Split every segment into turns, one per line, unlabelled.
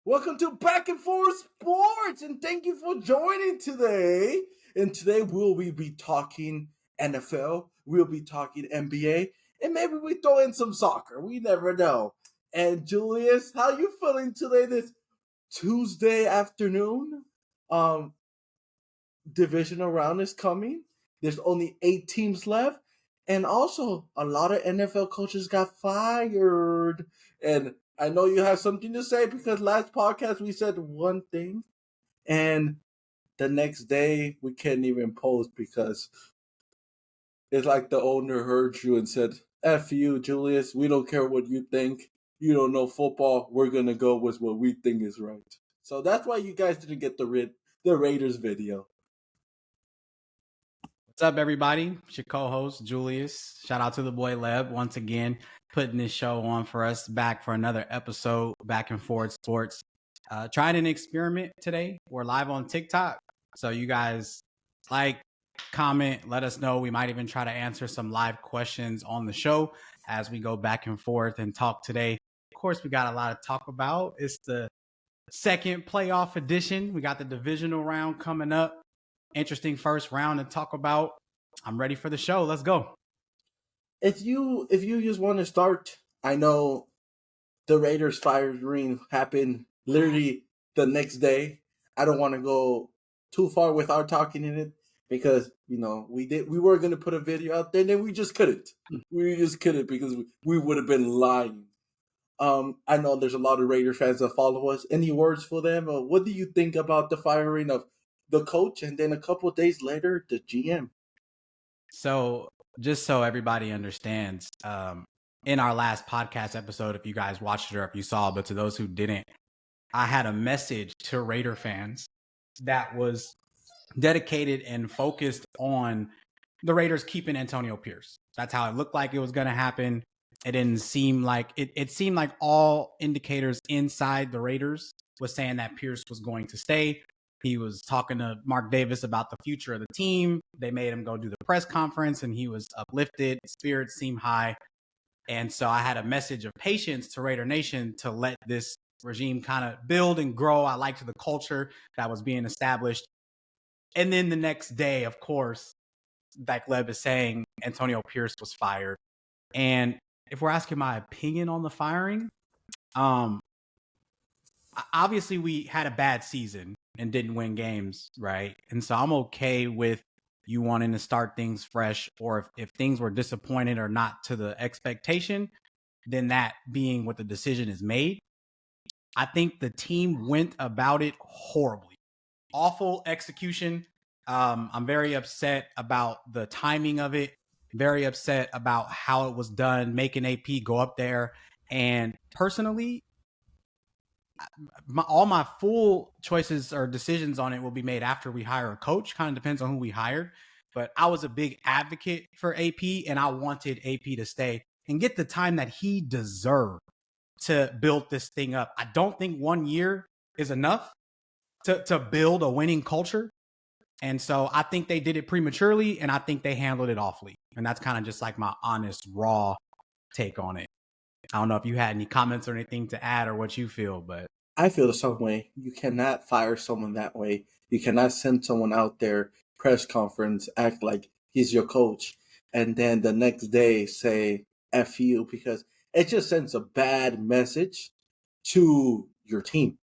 Welcome to Back and Forth Sports, and thank you for joining today. And today we'll be talking NFL, we'll be talking NBA, and maybe we throw in some soccer. We never know. And Julius, how you feeling today? This Tuesday afternoon. Um, Divisional round is coming. There's only 8 teams left. And also, a lot of NFL coaches got fired. And I know you have something to say because last podcast we said one thing, and the next day we can't even post because it's like the owner heard you and said, F you, Julius. We don't care what you think. You don't know football. We're going to go with what we think is right. So that's why you guys didn't get the Raiders video.
What's up, everybody? It's your co-host, Julius. Shout out to the boy Leb once again, putting this show on for us, back for another episode, Back and Forth Sports. Trying an experiment today. We're live on TikTok. So you guys like, comment, let us know. We might even try to answer some live questions on the show as we go back and forth and talk today. Of course, we got a lot to talk about. It's the second playoff edition. We got the divisional round coming up. Interesting first round to talk about. I'm ready for the show. Let's go.
If you just want to start, I know the Raiders firing happened literally the next day. I don't want to go too far without talking in it because we were gonna put a video out there and then we just couldn't. We just couldn't because we would have been lying. I know there's a lot of Raider fans that follow us. Any words for them? What do you think about the firing of the coach and then a couple of days later the GM?
So just so everybody understands, in our last podcast episode, if you guys watched it or if you saw, but to those who didn't, I had a message to Raider fans that was dedicated and focused on the Raiders keeping Antonio Pierce. That's how it looked like it was going to happen. It didn't seem like it seemed like all indicators inside the Raiders was saying that Pierce was going to stay. He was talking to Mark Davis about the future of the team. They made him go do the press conference and he was uplifted. Spirits seemed high. And so I had a message of patience to Raider Nation to let this regime kind of build and grow. I liked the culture that was being established. And then the next day, of course, like Leb is saying, Antonio Pierce was fired. And if we're asking my opinion on the firing, obviously we had a bad season and didn't win games, right? And so I'm okay with you wanting to start things fresh, or if things were disappointed or not to the expectation, then that being what the decision is made. I think the team went about it horribly. Awful execution. I'm very upset about the timing of it. Very upset about how it was done, making AP go up there. And personally, all my full choices or decisions on it will be made after we hire a coach. Kind of depends on who we hired. But I was a big advocate for AP, and I wanted AP to stay and get the time that he deserved to build this thing up. I don't think 1 year is enough to build a winning culture. And so I think they did it prematurely, and I think they handled it awfully. And that's kind of just like my honest, raw take on it. I don't know if you had any comments or anything to add or what you feel, but
I feel the same way. You cannot fire someone that way. You cannot send someone out there, press conference, act like he's your coach, and then the next day say F you because it just sends a bad message to your team.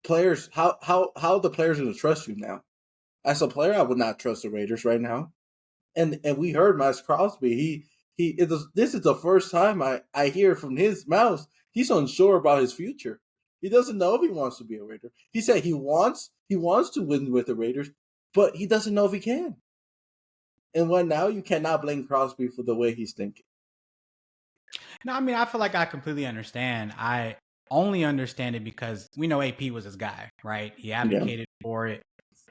Players, how the players going to trust you now? As a player, I would not trust the Raiders right now. And we heard Max Crosby. This is the first time I hear from his mouth. He's unsure about his future. He doesn't know if he wants to be a Raider. He said he wants to win with the Raiders, but he doesn't know if he can. And what now? You cannot blame Crosby for the way he's thinking.
no, I mean, I feel like I completely understand. I only understand it because we know AP was his guy, right? He advocated for it,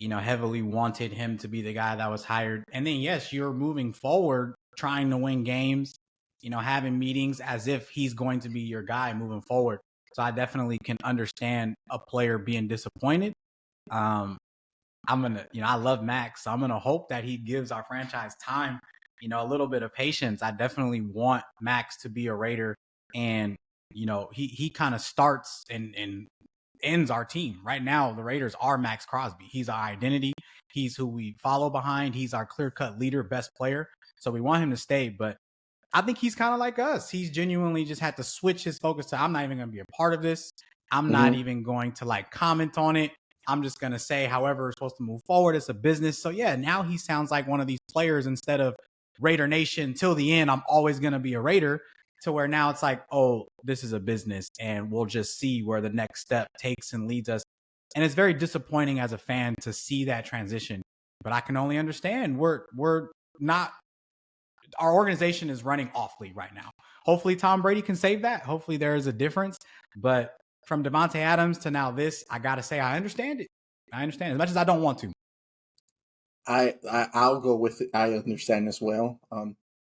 heavily wanted him to be the guy that was hired. And then, yes, you're moving forward, trying to win games, having meetings as if he's going to be your guy moving forward. So I definitely can understand a player being disappointed. I love Max, so I'm going to hope that he gives our franchise time, a little bit of patience. I definitely want Max to be a Raider. And he kind of starts and ends our team. Right now, the Raiders are Max Crosby. He's our identity. He's who we follow behind. He's our clear-cut leader, best player. So we want him to stay, but I think he's kind of like us. He's genuinely just had to switch his focus to, I'm not even going to be a part of this. I'm not even going to like comment on it. I'm just going to say, however, we're supposed to move forward. It's a business. So yeah, now he sounds like one of these players instead of Raider Nation till the end. I'm always going to be a Raider, to where now it's like, oh, this is a business and we'll just see where the next step takes and leads us. And it's very disappointing as a fan to see that transition, but I can only understand we're not, our organization is running awfully right now. Hopefully Tom Brady can save that. Hopefully there is a difference, but from Davante Adams to now this, I got to say, I understand it. I understand as much as I don't want to.
I'll go with it. I understand as well.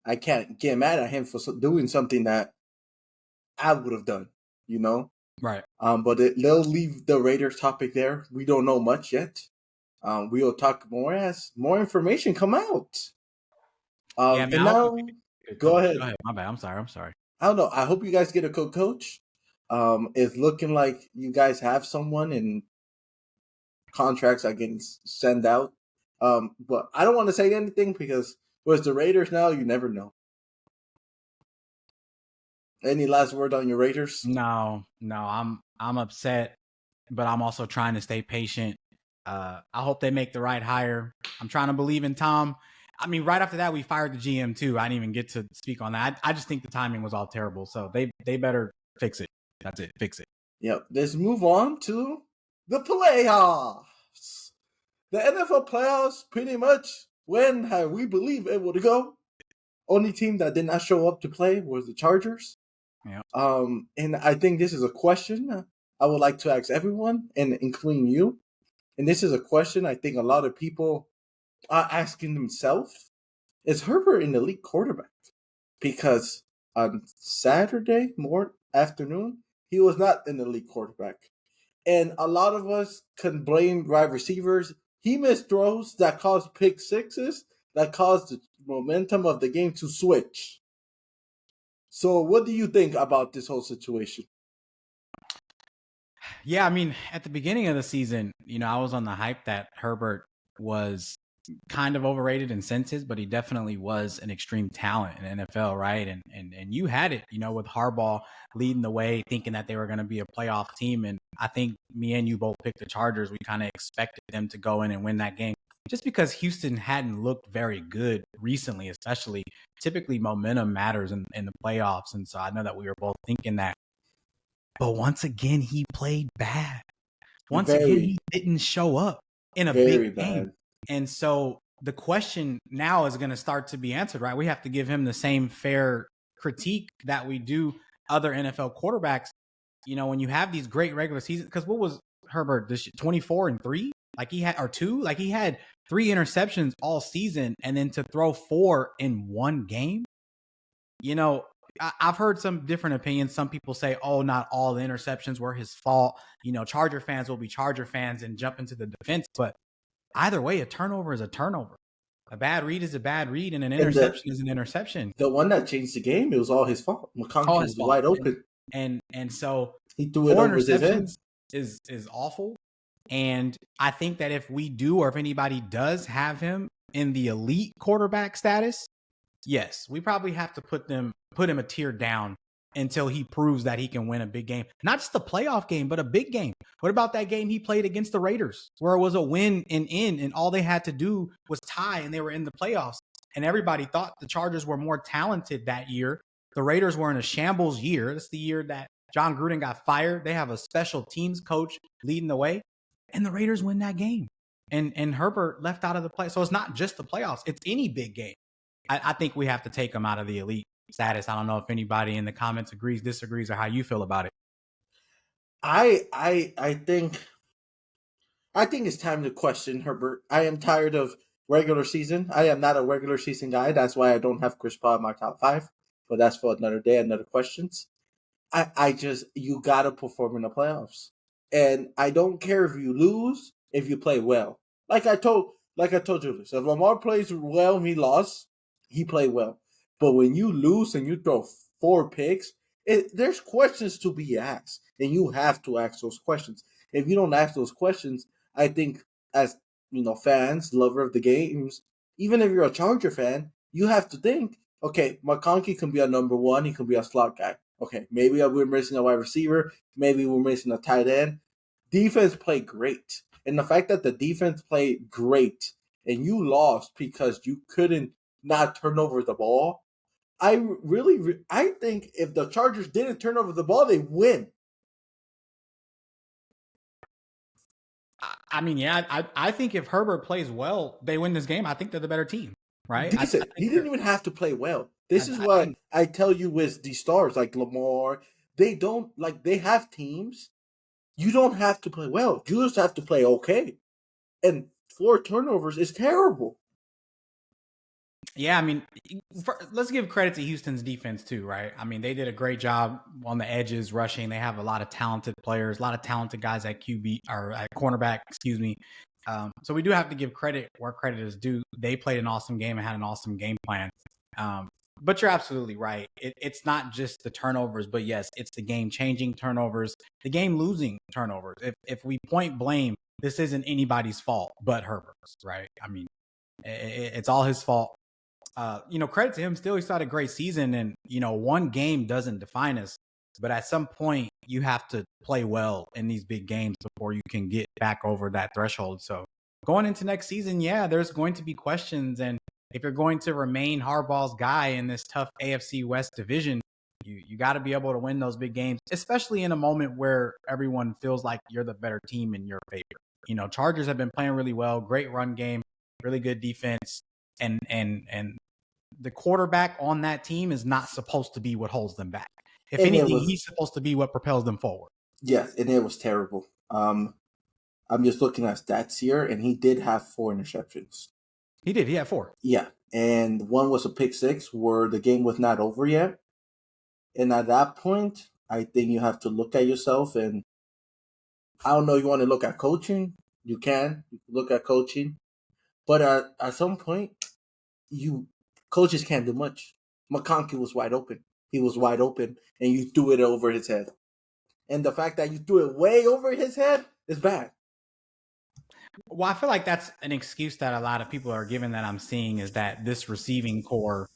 I can't get mad at him for doing something that I would have done,
Right.
But they'll leave the Raiders topic there. We don't know much yet. We will talk more as more information come out. And now, go ahead.
My bad. I'm sorry.
I don't know. I hope you guys get a coach. It's looking like you guys have someone, and contracts are getting sent out. But I don't want to say anything because with the Raiders now, you never know. Any last word on your Raiders?
No. I'm upset, but I'm also trying to stay patient. I hope they make the right hire. I'm trying to believe in Tom. I mean, right after that, we fired the GM too. I didn't even get to speak on that. I just think the timing was all terrible. So they better fix it. That's it. Fix it.
Yep. Let's move on to the playoffs. The NFL playoffs, pretty much when have we believe able to go. Only team that did not show up to play was the Chargers.
Yeah.
And I think this is a question I would like to ask everyone, and including you. And this is a question I think a lot of people are asking themselves. Is Herbert an elite quarterback? Because on Saturday afternoon, he was not an elite quarterback. And a lot of us can blame wide receivers. He missed throws that caused pick sixes, that caused the momentum of the game to switch. So what do you think about this whole situation?
Yeah, I mean, at the beginning of the season, I was on the hype that Herbert was kind of overrated in senses, but he definitely was an extreme talent in NFL, right? And you had it, with Harbaugh leading the way, thinking that they were going to be a playoff team. And I think me and you both picked the Chargers. We kind of expected them to go in and win that game just because Houston hadn't looked very good recently, especially. Typically momentum matters in the playoffs. And so I know that we were both thinking that. But once again, he played bad. Once again, he didn't show up in a big game. And so the question now is going to start to be answered, right? We have to give him the same fair critique that we do other NFL quarterbacks. When you have these great regular seasons, because what was Herbert this year? 24-3? Like he had, or 2? Like he had 3 interceptions all season, and then to throw 4 in one game. I've heard some different opinions. Some people say, oh, not all the interceptions were his fault. Charger fans will be Charger fans and jump into the defense. But either way, a turnover is a turnover. A bad read is a bad read, and an interception is an interception.
The one that changed the game, it was all his fault. McConkey was wide open.
And so
he threw it over his head.
Is awful. And I think that if we do, or if anybody does have him in the elite quarterback status, yes, we probably have to put him a tier down until he proves that he can win a big game. Not just a playoff game, but a big game. What about that game he played against the Raiders, where it was a win and all they had to do was tie and they were in the playoffs? And everybody thought the Chargers were more talented that year. The Raiders were in a shambles year. That's the year that John Gruden got fired. They have a special teams coach leading the way, and the Raiders win that game. And Herbert left out of the play. So it's not just the playoffs. It's any big game. I think we have to take him out of the elite status. I don't know if anybody in the comments agrees, disagrees, or how you feel about it.
I think it's time to question Herbert. I am tired of regular season. I am not a regular season guy. That's why I don't have Chris Paul in my top 5. But that's for another day, another questions. You gotta perform in the playoffs. And I don't care if you lose, if you play well. Like I told Julius, if Lamar plays well, he lost. He played well. But when you lose and you throw 4 picks, There's questions to be asked, and you have to ask those questions. If you don't ask those questions, I think as fans, lover of the games, even if you're a Charger fan, you have to think, okay, McConkey can be a number one, he can be a slot guy. Okay, maybe we're missing a wide receiver, maybe we're missing a tight end. Defense played great. And the fact that the defense played great and you lost because you couldn't not turn over the ball, I think if the Chargers didn't turn over the ball, they win.
I mean, yeah, I think if Herbert plays well, they win this game. I think they're the better team, right?
Decent. He didn't even have to play well. This is what I tell you with the stars like Lamar. They don't they have teams. You don't have to play well. You just have to play okay. And 4 turnovers is terrible.
Yeah, I mean, let's give credit to Houston's defense too, right? I mean, they did a great job on the edges rushing. They have a lot of talented players, a lot of talented guys at QB or at cornerback, excuse me. So we do have to give credit where credit is due. They played an awesome game and had an awesome game plan. But you're absolutely right. It's not just the turnovers, but yes, it's the game-changing turnovers, the game-losing turnovers. If we point blame, this isn't anybody's fault but Herbert's, right? I mean, it's all his fault. Credit to him. Still, he's had a great season, and one game doesn't define us. But at some point, you have to play well in these big games before you can get back over that threshold. So going into next season, yeah, there's going to be questions, and if you're going to remain Harbaugh's guy in this tough AFC West division, you got to be able to win those big games, especially in a moment where everyone feels like you're the better team in your favor. Chargers have been playing really well, great run game, really good defense, and the quarterback on that team is not supposed to be what holds them back. If anything, he's supposed to be what propels them forward.
Yes, and it was terrible. I'm just looking at stats here, and he did have 4 interceptions.
He did. He had 4.
Yeah, and one was a pick 6 where the game was not over yet. And at that point, I think you have to look at yourself, and I don't know, you want to look at coaching? You can look at coaching. But at some point, coaches can't do much. McConkey was wide open. He was wide open, and you threw it over his head. And the fact that you threw it way over his head is bad.
Well, I feel like that's an excuse that a lot of people are giving that I'm seeing is that this receiving core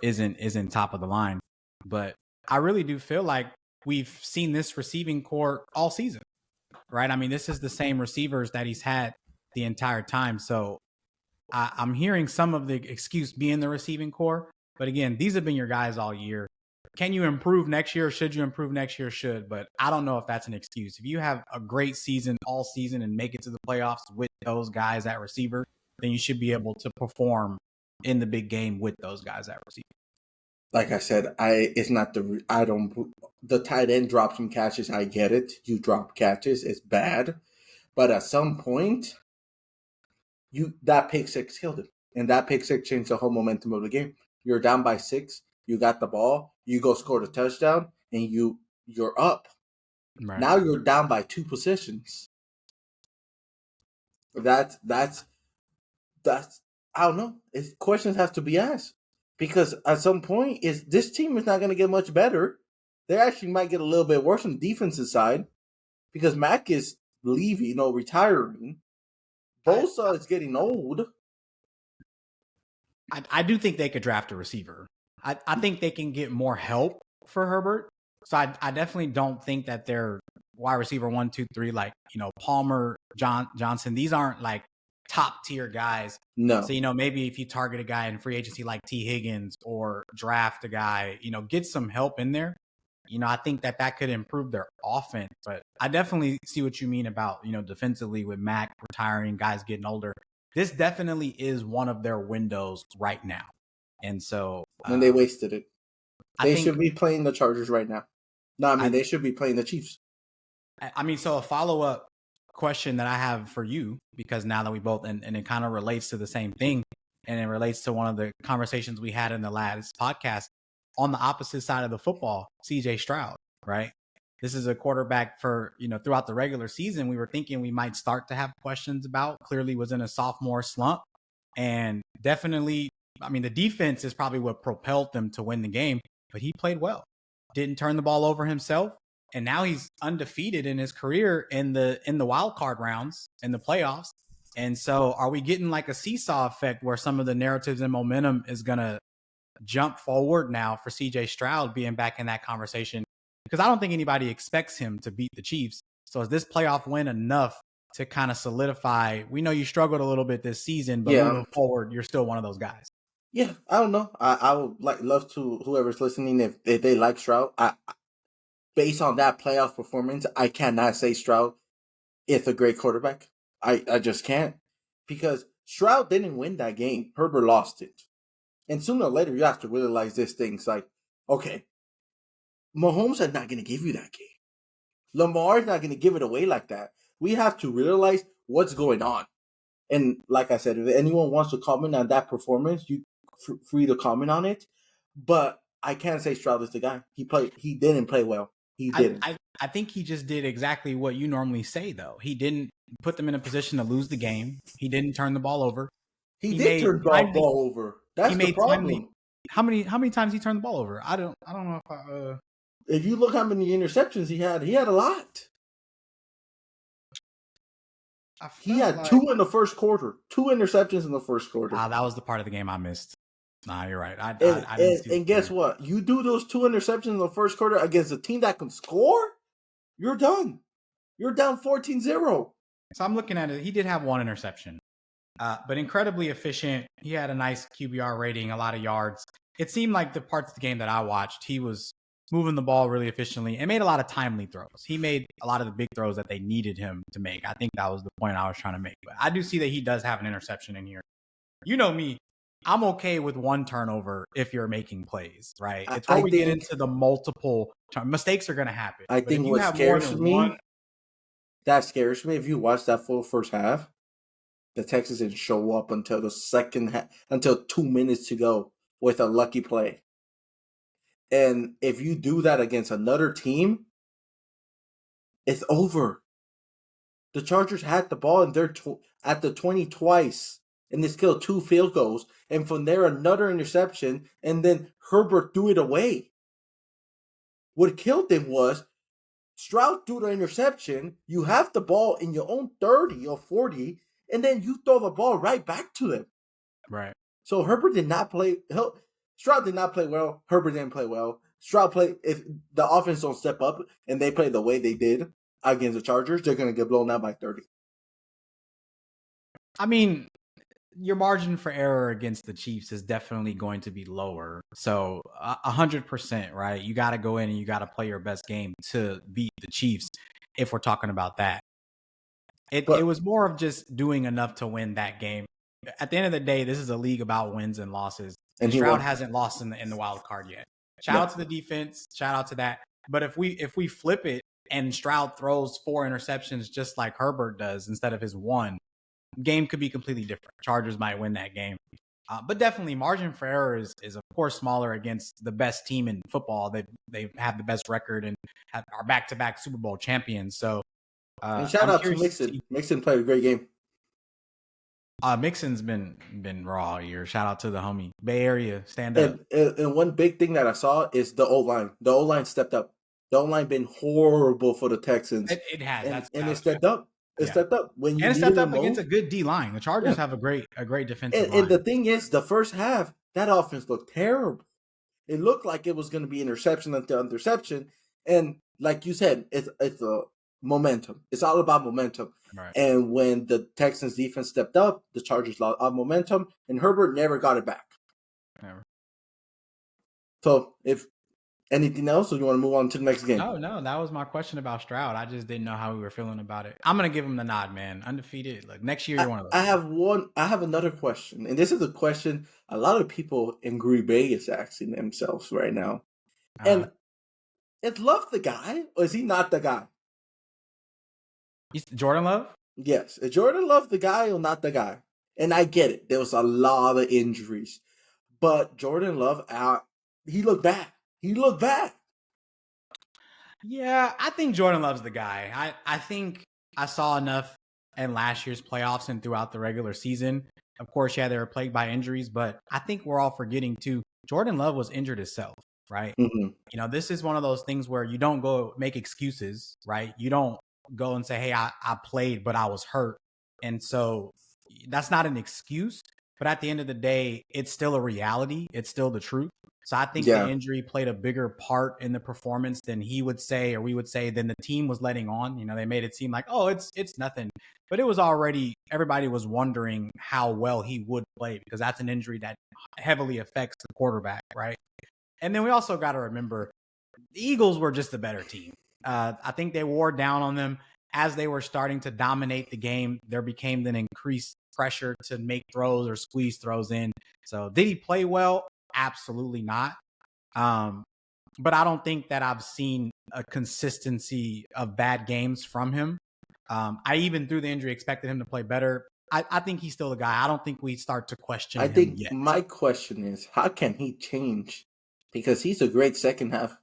isn't top of the line. But I really do feel like we've seen this receiving core all season, right? I mean, this is the same receivers that he's had the entire time. So I'm hearing some of the excuse being the receiving core. But again, these have been your guys all year. Can you improve next year? Should you improve next year? Should. But I don't know if that's an excuse. If you have a great season all season and make it to the playoffs with those guys at receiver, then you should be able to perform in the big game with those guys at receiver.
Like I said, the tight end drops some catches. I get it. You drop catches. It's bad. But at some point, that pick 6 killed him. And that pick 6 changed the whole momentum of the game. You're down by 6. You got the ball. You go score the touchdown, and you're up. Right. Now you're down by 2 possessions. That's I don't know. Questions have to be asked because at some point, this team is not going to get much better. They actually might get a little bit worse on the defensive side because Mac is leaving, retiring. Bosa is getting old.
I do think they could draft a receiver. I think they can get more help for Herbert. So I definitely don't think that they're wide receiver 1, 2, 3, like, Palmer, Johnson. These aren't like top tier guys.
No.
So, maybe if you target a guy in free agency like T. Higgins or draft a guy, get some help in there. I think that could improve their offense. But I definitely see what you mean about, defensively with Mac retiring, guys getting older. This definitely is one of their windows right now. And so
and they wasted it. They should be playing the Chargers right now. No, I mean they should be playing the Chiefs.
I mean, so a follow-up question that I have for you, because now that we both and it kind of relates to the same thing, and it relates to one of the conversations we had in the last podcast on the opposite side of the football, CJ Stroud, right? This is a quarterback for, throughout the regular season, we were thinking we might start to have questions about. Clearly was in a sophomore slump, and definitely, I mean, the defense is probably what propelled them to win the game, but he played well. didn't turn the ball over himself, and now he's undefeated in his career in the wild card rounds in the playoffs. And so, are we getting like a seesaw effect where some of the narratives and momentum is gonna jump forward now for CJ Stroud being back in that conversation? Because I don't think anybody expects him to beat the Chiefs. So is this playoff win enough to kind of solidify? We know you struggled a little bit this season, but moving forward, you're still one of those guys.
Yeah, I don't know. I would love to, whoever's listening, if they like Stroud, based on that playoff performance, I cannot say Stroud is a great quarterback. I just can't, because Stroud didn't win that game. Herbert lost it. And sooner or later, you have to realize this thing. It's like, okay, Mahomes is not going to give you that game. Lamar is not going to give it away like that. We have to realize what's going on. And like I said, if anyone wants to comment on that performance, you free to comment on it. But I can't say Stroud is the guy. He didn't play well. He didn't.
I think he just did exactly what you normally say, though. He didn't put them in a position to lose the game. He didn't turn the ball over.
He did turn the ball over. That's the problem.
How many times he turned the ball over? I don't know if
if you look how many interceptions he had a lot. He had like 2 in the first quarter. 2 interceptions in the first quarter.
That was the part of the game I missed. Nah, you're right.
And guess what? You do those 2 interceptions in the first quarter against a team that can score, you're done. You're down 14-0.
So I'm looking at it. He did have 1 interception, but incredibly efficient. He had a nice QBR rating, a lot of yards. It seemed like the parts of the game that I watched, he was moving the ball really efficiently and made a lot of timely throws. He made a lot of the big throws that they needed him to make. I think that was the point I was trying to make. But I do see that he does have an interception in here. You know me. I'm okay with 1 turnover if you're making plays, right? It's when we get into the multiple mistakes are going to happen.
I think what scares me, that scares me. If you watch that full first half, the Texans didn't show up until the second half, until 2 minutes to go with a lucky play. And if you do that against another team, it's over. The Chargers had the ball in their at the 20 twice, and they killed 2 field goals. And from there, another interception, and then Herbert threw it away. What killed them was Stroud threw the interception. You have the ball in your own 30 or 40, and then you throw the ball right back to them.
Right.
So Herbert did not play. Stroud did not play well. Herbert didn't play well. Stroud played. If the offense don't step up and they play the way they did against the Chargers, they're going to get blown out by 30.
I mean, your margin for error against the Chiefs is definitely going to be lower. So 100%, right? You got to go in and you got to play your best game to beat the Chiefs if we're talking about that. It was more of just doing enough to win that game. At the end of the day, this is a league about wins and losses. And Stroud hasn't lost in the wild card yet. Shout out to the defense. Shout out to that. But if we flip it and Stroud throws 4 interceptions just like Herbert does instead of his 1, game could be completely different. Chargers might win that game. But definitely margin for error is of course smaller against the best team in football. They have the best record and are back-to-back Super Bowl champions. So
and shout out to Mixon. Mixon played a great game.
Mixon's been raw all year. Shout out to the homie. Bay Area, stand up.
And one big thing that I saw is the O-line. The O-line stepped up. The O-line been horrible for the Texans.
It has.
And it stepped up. It stepped up.
And it stepped up against a good D-line. The Chargers have a great defensive line.
And the thing is, the first half, that offense looked terrible. It looked like it was going to be interception after interception. And like you said, it's a momentum. It's all about momentum.
Right.
And when the Texans defense stepped up, the Chargers lost momentum, and Herbert never got it back.
Never.
So, if anything else, or you want to move on to the next game?
No, that was my question about Stroud. I just didn't know how we were feeling about it. I'm gonna give him the nod, man. Undefeated. Like next year, you're one of those.
I have another question, and this is a question a lot of people in Green Bay is asking themselves right now. And is Love the guy, or is he not the guy?
He's Jordan Love?
Yes. Is Jordan Love the guy or not the guy? And I get it. There was a lot of injuries. But Jordan Love, he looked bad. He looked bad.
Yeah, I think Jordan Love's the guy. I think I saw enough in last year's playoffs and throughout the regular season. Of course, they were plagued by injuries, but I think we're all forgetting too, Jordan Love was injured himself. right?
Mhm.
This is one of those things where you don't go make excuses, right? You don't go and say, hey, I played, but I was hurt. And so that's not an excuse. But at the end of the day, it's still a reality. It's still the truth. So I think the
Yeah.
injury played a bigger part in the performance than he would say, or we would say, than the team was letting on. They made it seem like, oh, it's nothing. But it was already, everybody was wondering how well he would play, because that's an injury that heavily affects the quarterback, right? And then we also got to remember the Eagles were just a better team. I think they wore down on them as they were starting to dominate the game. There became then increased pressure to make throws or squeeze throws in. So did he play well? Absolutely not. But I don't think that I've seen a consistency of bad games from him. I even through the injury expected him to play better. I think he's still a guy. I don't think we start to question
I
him
think
yet.
my question is, how can he change? Because he's a great second half,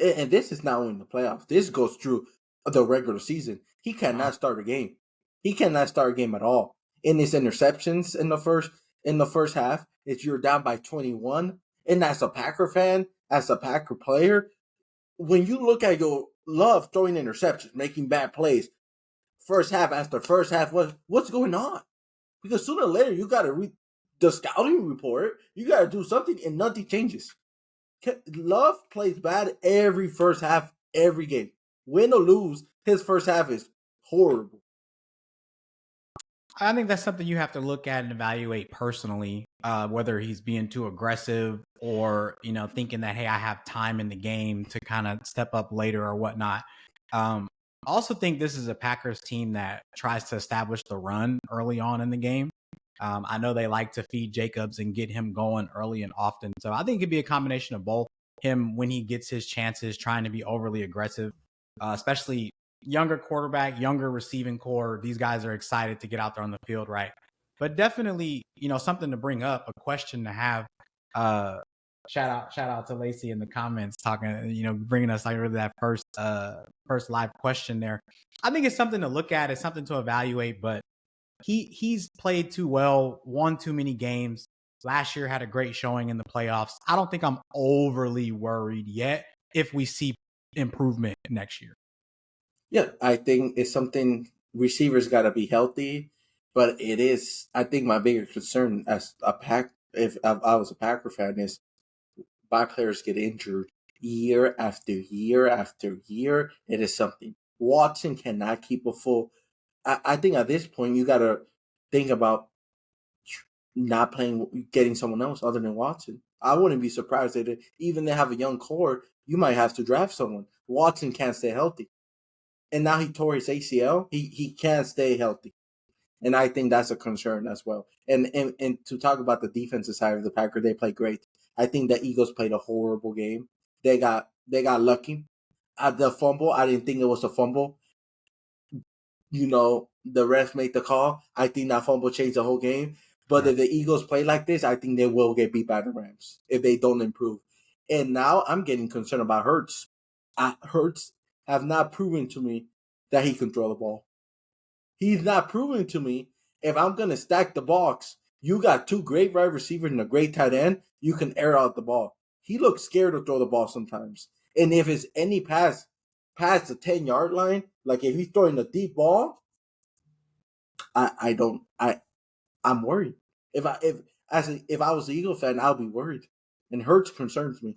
and this is not only in the playoffs. This goes through the regular season. He cannot start a game. He cannot start a game at all. In his interceptions in the first half, if you're down by 21, and as a Packer fan, as a Packer player, when you look at your Love throwing interceptions, making bad plays, first half after first half, what's going on? Because sooner or later you got to read the scouting report. You got to do something, and nothing changes. Love plays bad every first half, every game. Win or lose, his first half is horrible.
I think that's something you have to look at and evaluate personally, whether he's being too aggressive or, thinking that, hey, I have time in the game to kind of step up later or whatnot. I also think this is a Packers team that tries to establish the run early on in the game. I know they like to feed Jacobs and get him going early and often. So I think it could be a combination of both. Him, when he gets his chances, trying to be overly aggressive, especially younger quarterback, younger receiving core. These guys are excited to get out there on the field, right? But definitely, something to bring up, a question to have. Uh, shout out to Lacey in the comments talking, bringing us like really that first live question there. I think it's something to look at. It's something to evaluate, but he's played too well, won too many games. Last year had a great showing in the playoffs. I don't think I'm overly worried yet if we see improvement next year.
Yeah, I think it's something receivers got to be healthy, but it is. I think my bigger concern as a pack, if I was a Packer fan, is my players get injured year after year after year. It is something. Watson cannot keep a full. I think at this point you got to think about not playing, getting someone else other than Watson. I wouldn't be surprised that even they have a young core, you might have to draft someone. Watson can't stay healthy, and now he tore his ACL. He can't stay healthy, and I think that's a concern as well. And to talk about the defensive side of the Packers, they play great. I think the Eagles played a horrible game. They got lucky at the fumble. I didn't think it was a fumble. The ref made the call. I think that fumble changed the whole game. But
Right.
if the Eagles play like this, I think they will get beat by the Rams if they don't improve. And now I'm getting concerned about Hurts. Hurts have not proven to me that he can throw the ball. He's not proven to me if I'm going to stack the box, you got two great wide receivers and a great tight end, you can air out the ball. He looks scared to throw the ball sometimes. And if it's any pass past the 10-yard line, like if he's throwing a deep ball, I don't I'm worried. If I was an Eagle fan, I'll be worried. And Hurts concerns me.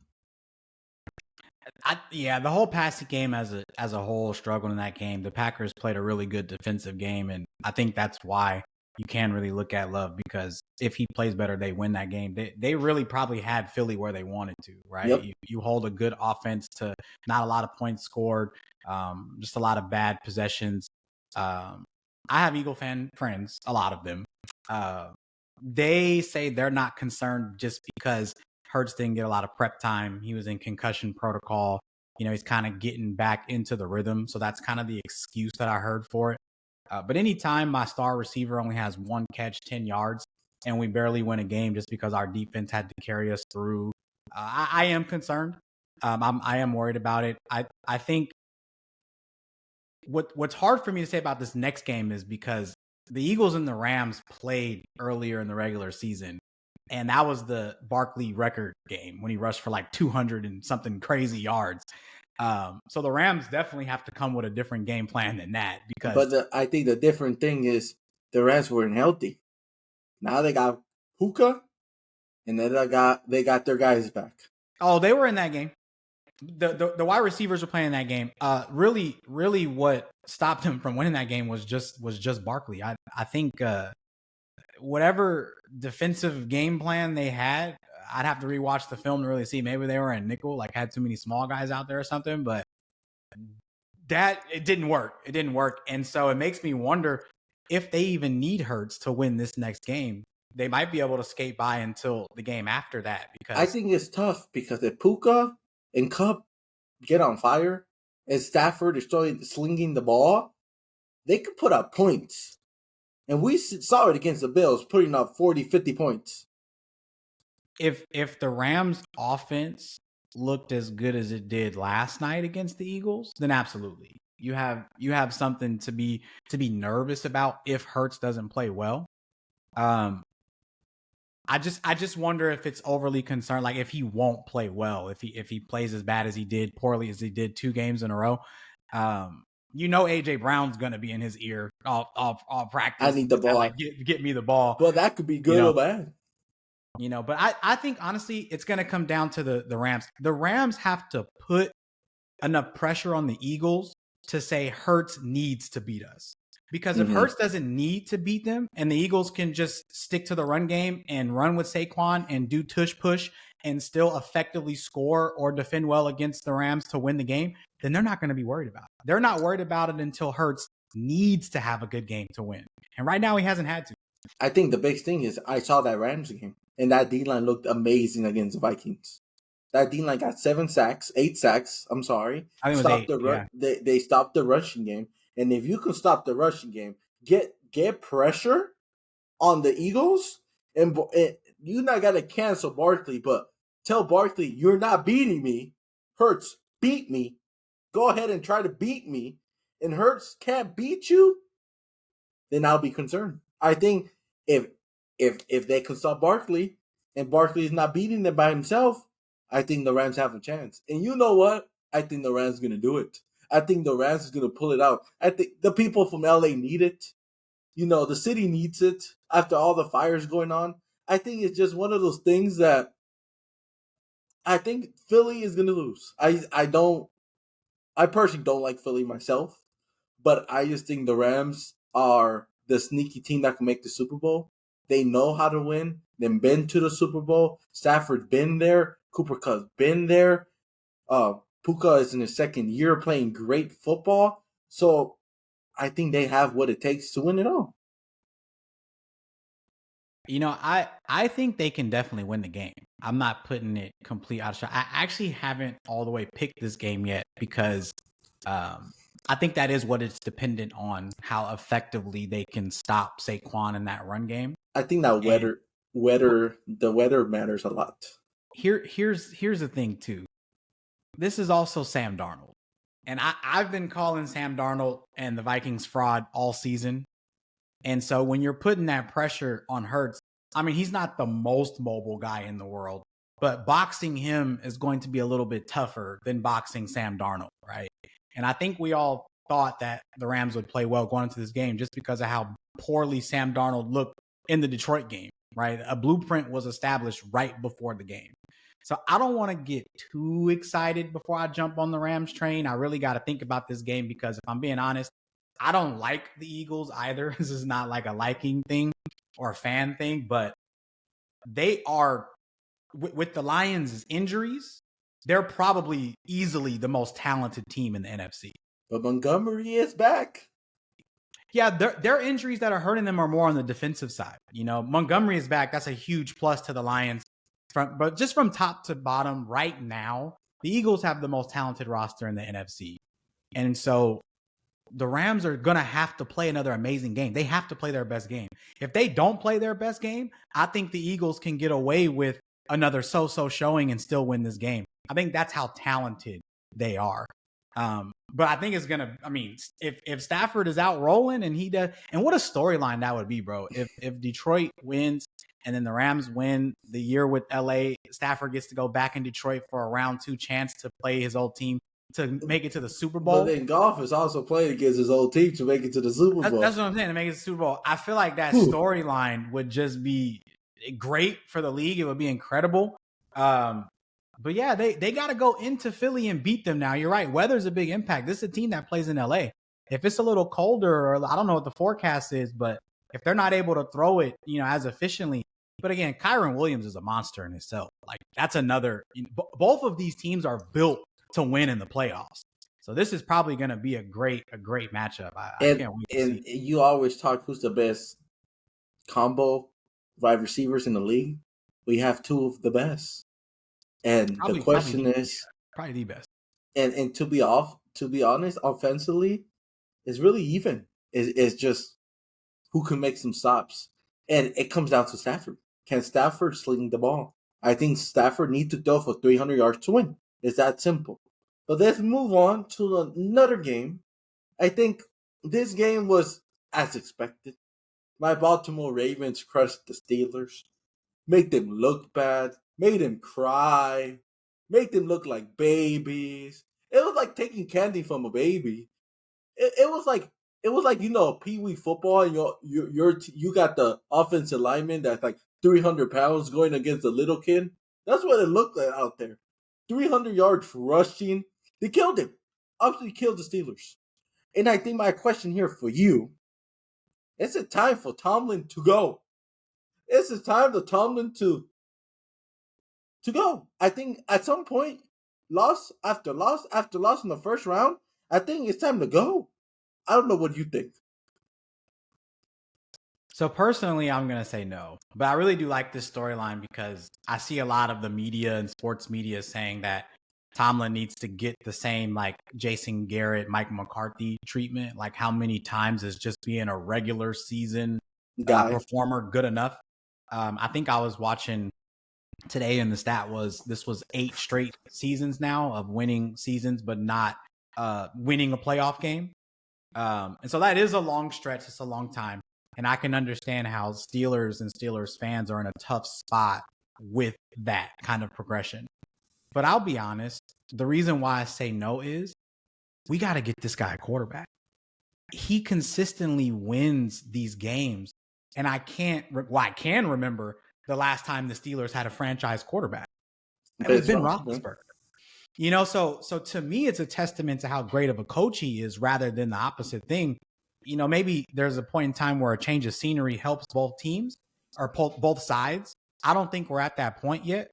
Yeah, the whole passing game as a whole struggled in that game. The Packers played a really good defensive game, and I think that's why you can really look at Love, because if he plays better, they win that game. They really probably had Philly where they wanted to, right?
Yep.
You hold a good offense to not a lot of points scored, just a lot of bad possessions. Um, I have Eagle fan friends, a lot of them. Uh, they say they're not concerned just because Hurts didn't get a lot of prep time. He was in concussion protocol. He's kind of getting back into the rhythm. So that's kind of the excuse that I heard for it. But anytime my star receiver only has one catch, 10 yards, and we barely win a game just because our defense had to carry us through, I am concerned. I am worried about it. I think what's hard for me to say about this next game is because the Eagles and the Rams played earlier in the regular season. And that was the Barkley record game when he rushed for like 200 and something crazy yards. So the Rams definitely have to come with a different game plan than that because.
But I think the different thing is the Rams weren't healthy. Now they got Puka, and then they got their guys back.
Oh, they were in that game. The wide receivers were playing that game. Really, what stopped him from winning that game was just Barkley. I think whatever defensive game plan they had, I'd have to rewatch the film to really see. Maybe they were in nickel, like had too many small guys out there or something. But it didn't work. It didn't work, and so it makes me wonder if they even need Hurts to win this next game. They might be able to skate by until the game after that. Because
I think it's tough because if Puka and Kupp get on fire and Stafford is slinging the ball, they could put up points. And we saw it against the Bills, putting up 40, 50 points.
If the Rams offense looked as good as it did last night against the Eagles, then absolutely. You have something to be nervous about if Hurts doesn't play well. I just wonder if it's overly concerned, like if he won't play well, if he plays as bad as he did, poorly as he did 2 games in a row. AJ Brown's gonna be in his ear all practice.
I need the ball.
Like, get me the ball.
Well, that could be good or bad.
But I think honestly, it's gonna come down to the Rams. The Rams have to put enough pressure on the Eagles to say Hurts needs to beat us. Because if Hurts doesn't need to beat them and the Eagles can just stick to the run game and run with Saquon and do tush push and still effectively score or defend well against the Rams to win the game, then they're not going to be worried about it. They're not worried about it until Hurts needs to have a good game to win. And right now he hasn't had to.
I think the big thing is I saw that Rams game and that D-line looked amazing against the Vikings. That D-line got 8 sacks. I'm sorry.
I think it was 8,
They stopped the rushing game. And if you can stop the rushing game, get pressure on the Eagles, and you not got to cancel Barkley, but tell Barkley, you're not beating me. Hurts, beat me. Go ahead and try to beat me. And Hurts can't beat you, then I'll be concerned. I think if they can stop Barkley, and Barkley is not beating them by himself, I think the Rams have a chance. And you know what? I think the Rams are going to do it. I think the Rams is going to pull it out. I think the people from LA need it. The city needs it after all the fires going on. I think it's just one of those things that I think Philly is going to lose. I personally don't like Philly myself, but I just think the Rams are the sneaky team that can make the Super Bowl. They know how to win. They've been to the Super Bowl. Stafford's been there. Cooper Kupp's been there. Puka is in his second year playing great football. So I think they have what it takes to win it all.
I think they can definitely win the game. I'm not putting it complete out of shot. I actually haven't all the way picked this game yet because I think that is what it's dependent on, how effectively they can stop Saquon in that run game.
I think that the weather matters a lot.
Here's the thing too. This is also Sam Darnold. And I've been calling Sam Darnold and the Vikings fraud all season. And so when you're putting that pressure on Hurts, I mean, he's not the most mobile guy in the world, but boxing him is going to be a little bit tougher than boxing Sam Darnold, right? And I think we all thought that the Rams would play well going into this game just because of how poorly Sam Darnold looked in the Detroit game, right? A blueprint was established right before the game. So I don't want to get too excited before I jump on the Rams train. I really got to think about this game because if I'm being honest, I don't like the Eagles either. This is not like a liking thing or a fan thing, but they are, with the Lions' injuries, they're probably easily the most talented team in the NFC.
But Montgomery is back.
Yeah, their injuries that are hurting them are more on the defensive side. Montgomery is back. That's a huge plus to the Lions. But just from top to bottom right now, the Eagles have the most talented roster in the NFC. And so the Rams are going to have to play another amazing game. They have to play their best game. If they don't play their best game, I think the Eagles can get away with another so-so showing and still win this game. I think that's how talented they are. But I think it's gonna. I mean, if Stafford is out rolling and he does, and what a storyline that would be, bro. If Detroit wins and then the Rams win the year with LA, Stafford gets to go back in Detroit for a round 2 chance to play his old team to make it to the Super Bowl.
But then Goff is also playing against his old team to make it to the Super Bowl.
That's what I'm saying, to make it to the Super Bowl. I feel like that storyline would just be great for the league. It would be incredible. But yeah, they got to go into Philly and beat them now. You're right. Weather's a big impact. This is a team that plays in LA. If it's a little colder, or I don't know what the forecast is, but if they're not able to throw it, as efficiently. But again, Kyron Williams is a monster in itself. Like that's another. Both of these teams are built to win in the playoffs. So this is probably going to be a great matchup. I can't wait to see.
And you always talk who's the best combo wide receivers in the league. We have 2 of the best. And the question is
probably the best.
And to be honest, offensively, it's really even. It's just who can make some stops. And it comes down to Stafford. Can Stafford sling the ball? I think Stafford needs to throw for 300 yards to win. It's that simple. But let's move on to another game. I think this game was as expected. My Baltimore Ravens crushed the Steelers, made them look bad, made them cry, made them look like babies. It was like taking candy from a baby. It was like Pee-wee football, and you got the offensive lineman that's like 300 pounds going against a little kid. That's what it looked like out there. 300 yards rushing. They killed him. Obviously killed the Steelers. And I think my question here for you, is it time for Tomlin to go? Is it time for Tomlin to go? I think at some point, loss after loss after loss in the first round, I think it's time to go. I don't know what you think.
So personally, I'm going to say no. But I really do like this storyline because I see a lot of the media and sports media saying that Tomlin needs to get the same like Jason Garrett, Mike McCarthy treatment. Like how many times is just being a regular season performer good enough? I think I was watching today and the stat was this was 8 straight seasons now of winning seasons, but not winning a playoff game. And so that is a long stretch. It's a long time. And I can understand how Steelers and Steelers fans are in a tough spot with that kind of progression. But I'll be honest, the reason why I say no is we got to get this guy a quarterback. He consistently wins these games. And I can remember the last time the Steelers had a franchise quarterback. It was Ben Roethlisberger. So to me, it's a testament to how great of a coach he is rather than the opposite thing. Maybe there's a point in time where a change of scenery helps both teams or both sides. I don't think we're at that point yet.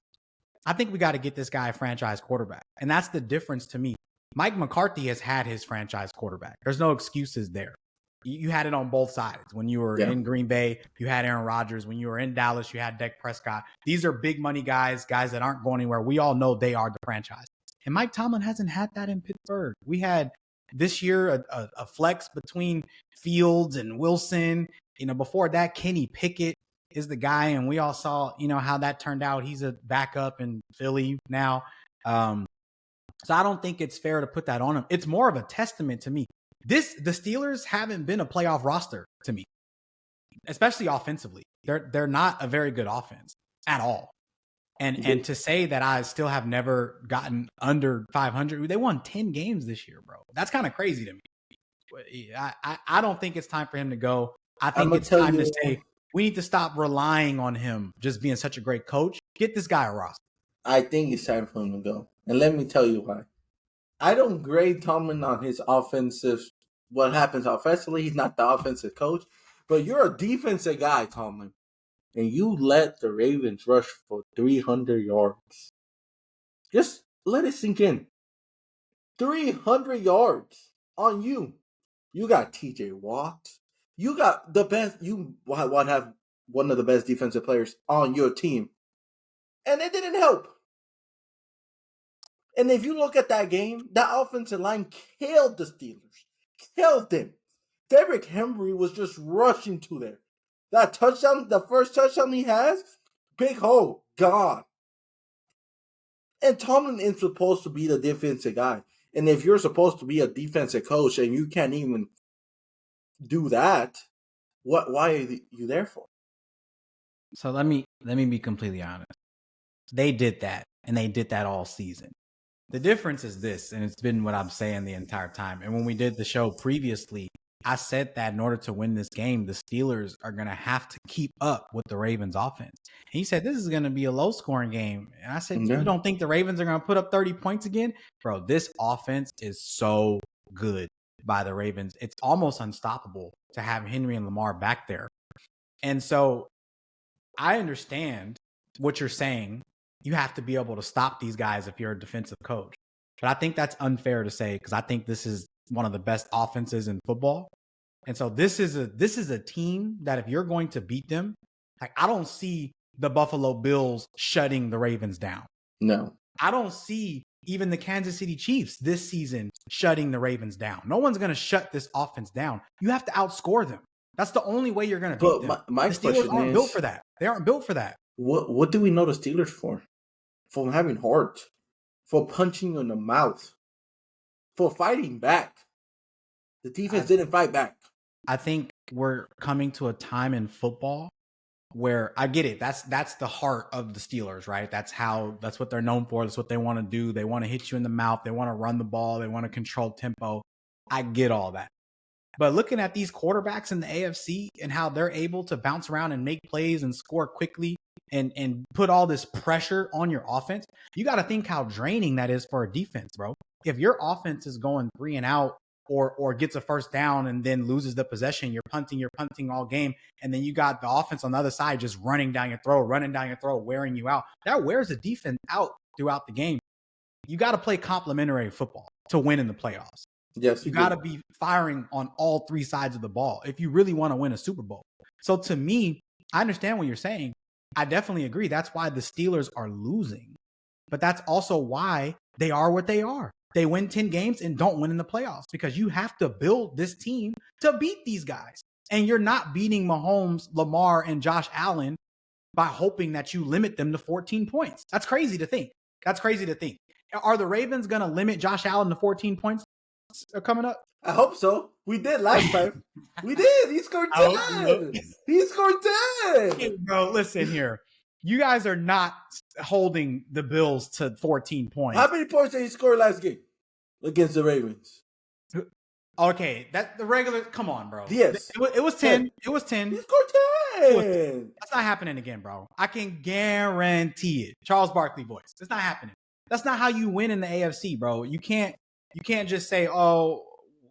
I think we got to get this guy a franchise quarterback. And that's the difference to me. Mike McCarthy has had his franchise quarterback. There's no excuses there. You had it on both sides. When you were in Green Bay, you had Aaron Rodgers. When you were in Dallas, you had Dak Prescott. These are big money guys that aren't going anywhere. We all know they are the franchise. And Mike Tomlin hasn't had that in Pittsburgh. We had this year a flex between Fields and Wilson. Before that, Kenny Pickett is the guy, and we all saw, how that turned out. He's a backup in Philly now. So I don't think it's fair to put that on him. It's more of a testament to me. The Steelers haven't been a playoff roster to me, especially offensively. They're not a very good offense at all. And to say that I still have never gotten under 500, they won 10 games this year, bro. That's kind of crazy to me. I don't think it's time for him to go. I think it's time to say we need to stop relying on him just being such a great coach. Get this guy a roster.
I think it's time for him to go. And let me tell you why. I don't grade Tomlin on his what happens offensively. He's not the offensive coach. But you're a defensive guy, Tomlin. And you let the Ravens rush for 300 yards. Just let it sink in. 300 yards on you. You got TJ Watt. You got the best. You have one of the best defensive players on your team. And it didn't help. And if you look at that game, that offensive line killed the Steelers. Killed them. Derrick Henry was just rushing to there. That touchdown, the first touchdown he has, big hole, gone. And Tomlin is supposed to be the defensive guy. And if you're supposed to be a defensive coach and you can't even do that, why are you there for?
So let me be completely honest. They did that, and they did that all season. The difference is this, and it's been what I'm saying the entire time. And when we did the show previously, I said that in order to win this game, the Steelers are going to have to keep up with the Ravens offense. And he said, this is going to be a low scoring game. And I said, you don't think the Ravens are going to put up 30 points again? Bro, this offense is so good by the Ravens. It's almost unstoppable to have Henry and Lamar back there. And so I understand what you're saying. You have to be able to stop these guys if you're a defensive coach. But I think that's unfair to say because I think this is one of the best offenses in football. And so this is a team that if you're going to beat them, like I don't see the Buffalo Bills shutting the Ravens down.
No.
I don't see even the Kansas City Chiefs this season shutting the Ravens down. No one's going to shut this offense down. You have to outscore them. That's the only way you're going to beat them.
My
the Steelers aren't built for that. They aren't built for that.
What do we know the Steelers for? For having heart, for punching you in the mouth, for fighting back. The defense didn't fight back.
I think we're coming to a time in football where I get it. That's the heart of the Steelers, right? That's what they're known for. That's what they want to do. They want to hit you in the mouth. They want to run the ball. They want to control tempo. I get all that. But looking at these quarterbacks in the AFC and how they're able to bounce around and make plays and score quickly and put all this pressure on your offense, you got to think how draining that is for a defense, bro. If your offense is going 3 and out or gets a first down and then loses the possession, you're punting all game, and then you got the offense on the other side just running down your throat, wearing you out. That wears the defense out throughout the game. You got to play complementary football to win in the playoffs.
Yes,
you got to be firing on all 3 sides of the ball if you really want to win a Super Bowl. So to me, I understand what you're saying. I definitely agree. That's why the Steelers are losing. But that's also why they are what they are. They win 10 games and don't win in the playoffs because you have to build this team to beat these guys. And you're not beating Mahomes, Lamar, and Josh Allen by hoping that you limit them to 14 points. That's crazy to think. Are the Ravens going to limit Josh Allen to 14 points coming up?
I hope so. We did last time. We did. He scored 10. He scored 10.
Hey, bro, listen here. You guys are not holding the Bills to 14 points.
How many points did he score last game against the Ravens?
Okay, that the regular. Come on, bro.
Yes,
it was 10. It was 10.
He scored 10.
That's not happening again, bro. I can guarantee it. Charles Barkley voice. It's not happening. That's not how you win in the AFC, bro. You can't just say, oh,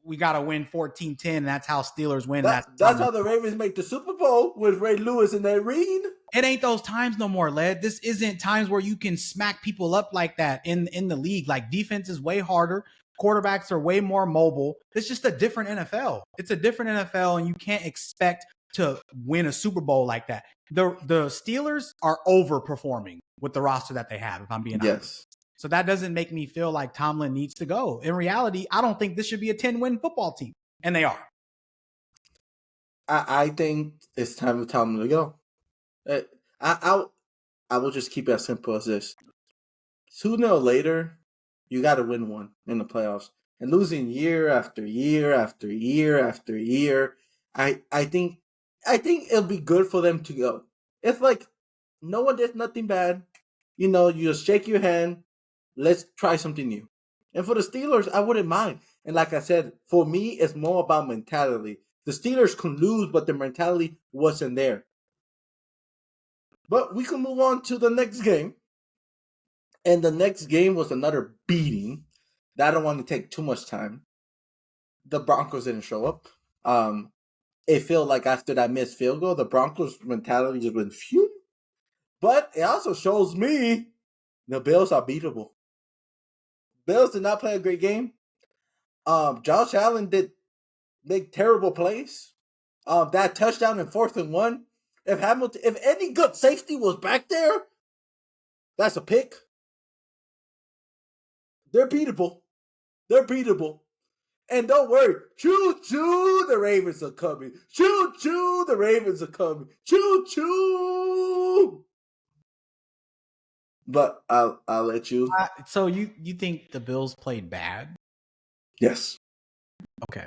we got to win 14-10. And that's how Steelers win.
That's how the Ravens make the Super Bowl with Ray Lewis and Ed Reed.
It ain't those times no more, Led. This isn't times where you can smack people up like that in the league. Like, defense is way harder. Quarterbacks are way more mobile. It's just a different NFL. It's a different NFL, and you can't expect to win a Super Bowl like that. The Steelers are overperforming with the roster that they have, if I'm being honest. So that doesn't make me feel like Tomlin needs to go. In reality, I don't think this should be a 10-win football team, and they are.
I think it's time for Tomlin to go. I will just keep it as simple as this. Sooner or later, you got to win one in the playoffs. And losing year after year after year after year, I think it'll be good for them to go. It's like no one did nothing bad. You just shake your hand. Let's try something new. And for the Steelers, I wouldn't mind. And like I said, for me, it's more about mentality. The Steelers can lose, but the mentality wasn't there. But we can move on to the next game. And the next game was another beating. I don't want to take too much time. The Broncos didn't show up. It felt like after that missed field goal, the Broncos' mentality just went phew. But it also shows me the Bills are beatable. Bills did not play a great game. Josh Allen did make terrible plays. That touchdown in 4th and 1. If any good safety was back there, that's a pick. They're beatable. And don't worry. Choo-choo, the Ravens are coming. Choo-choo, the Ravens are coming. Choo-choo. But I'll let you.
So you think the Bills played bad?
Yes.
Okay.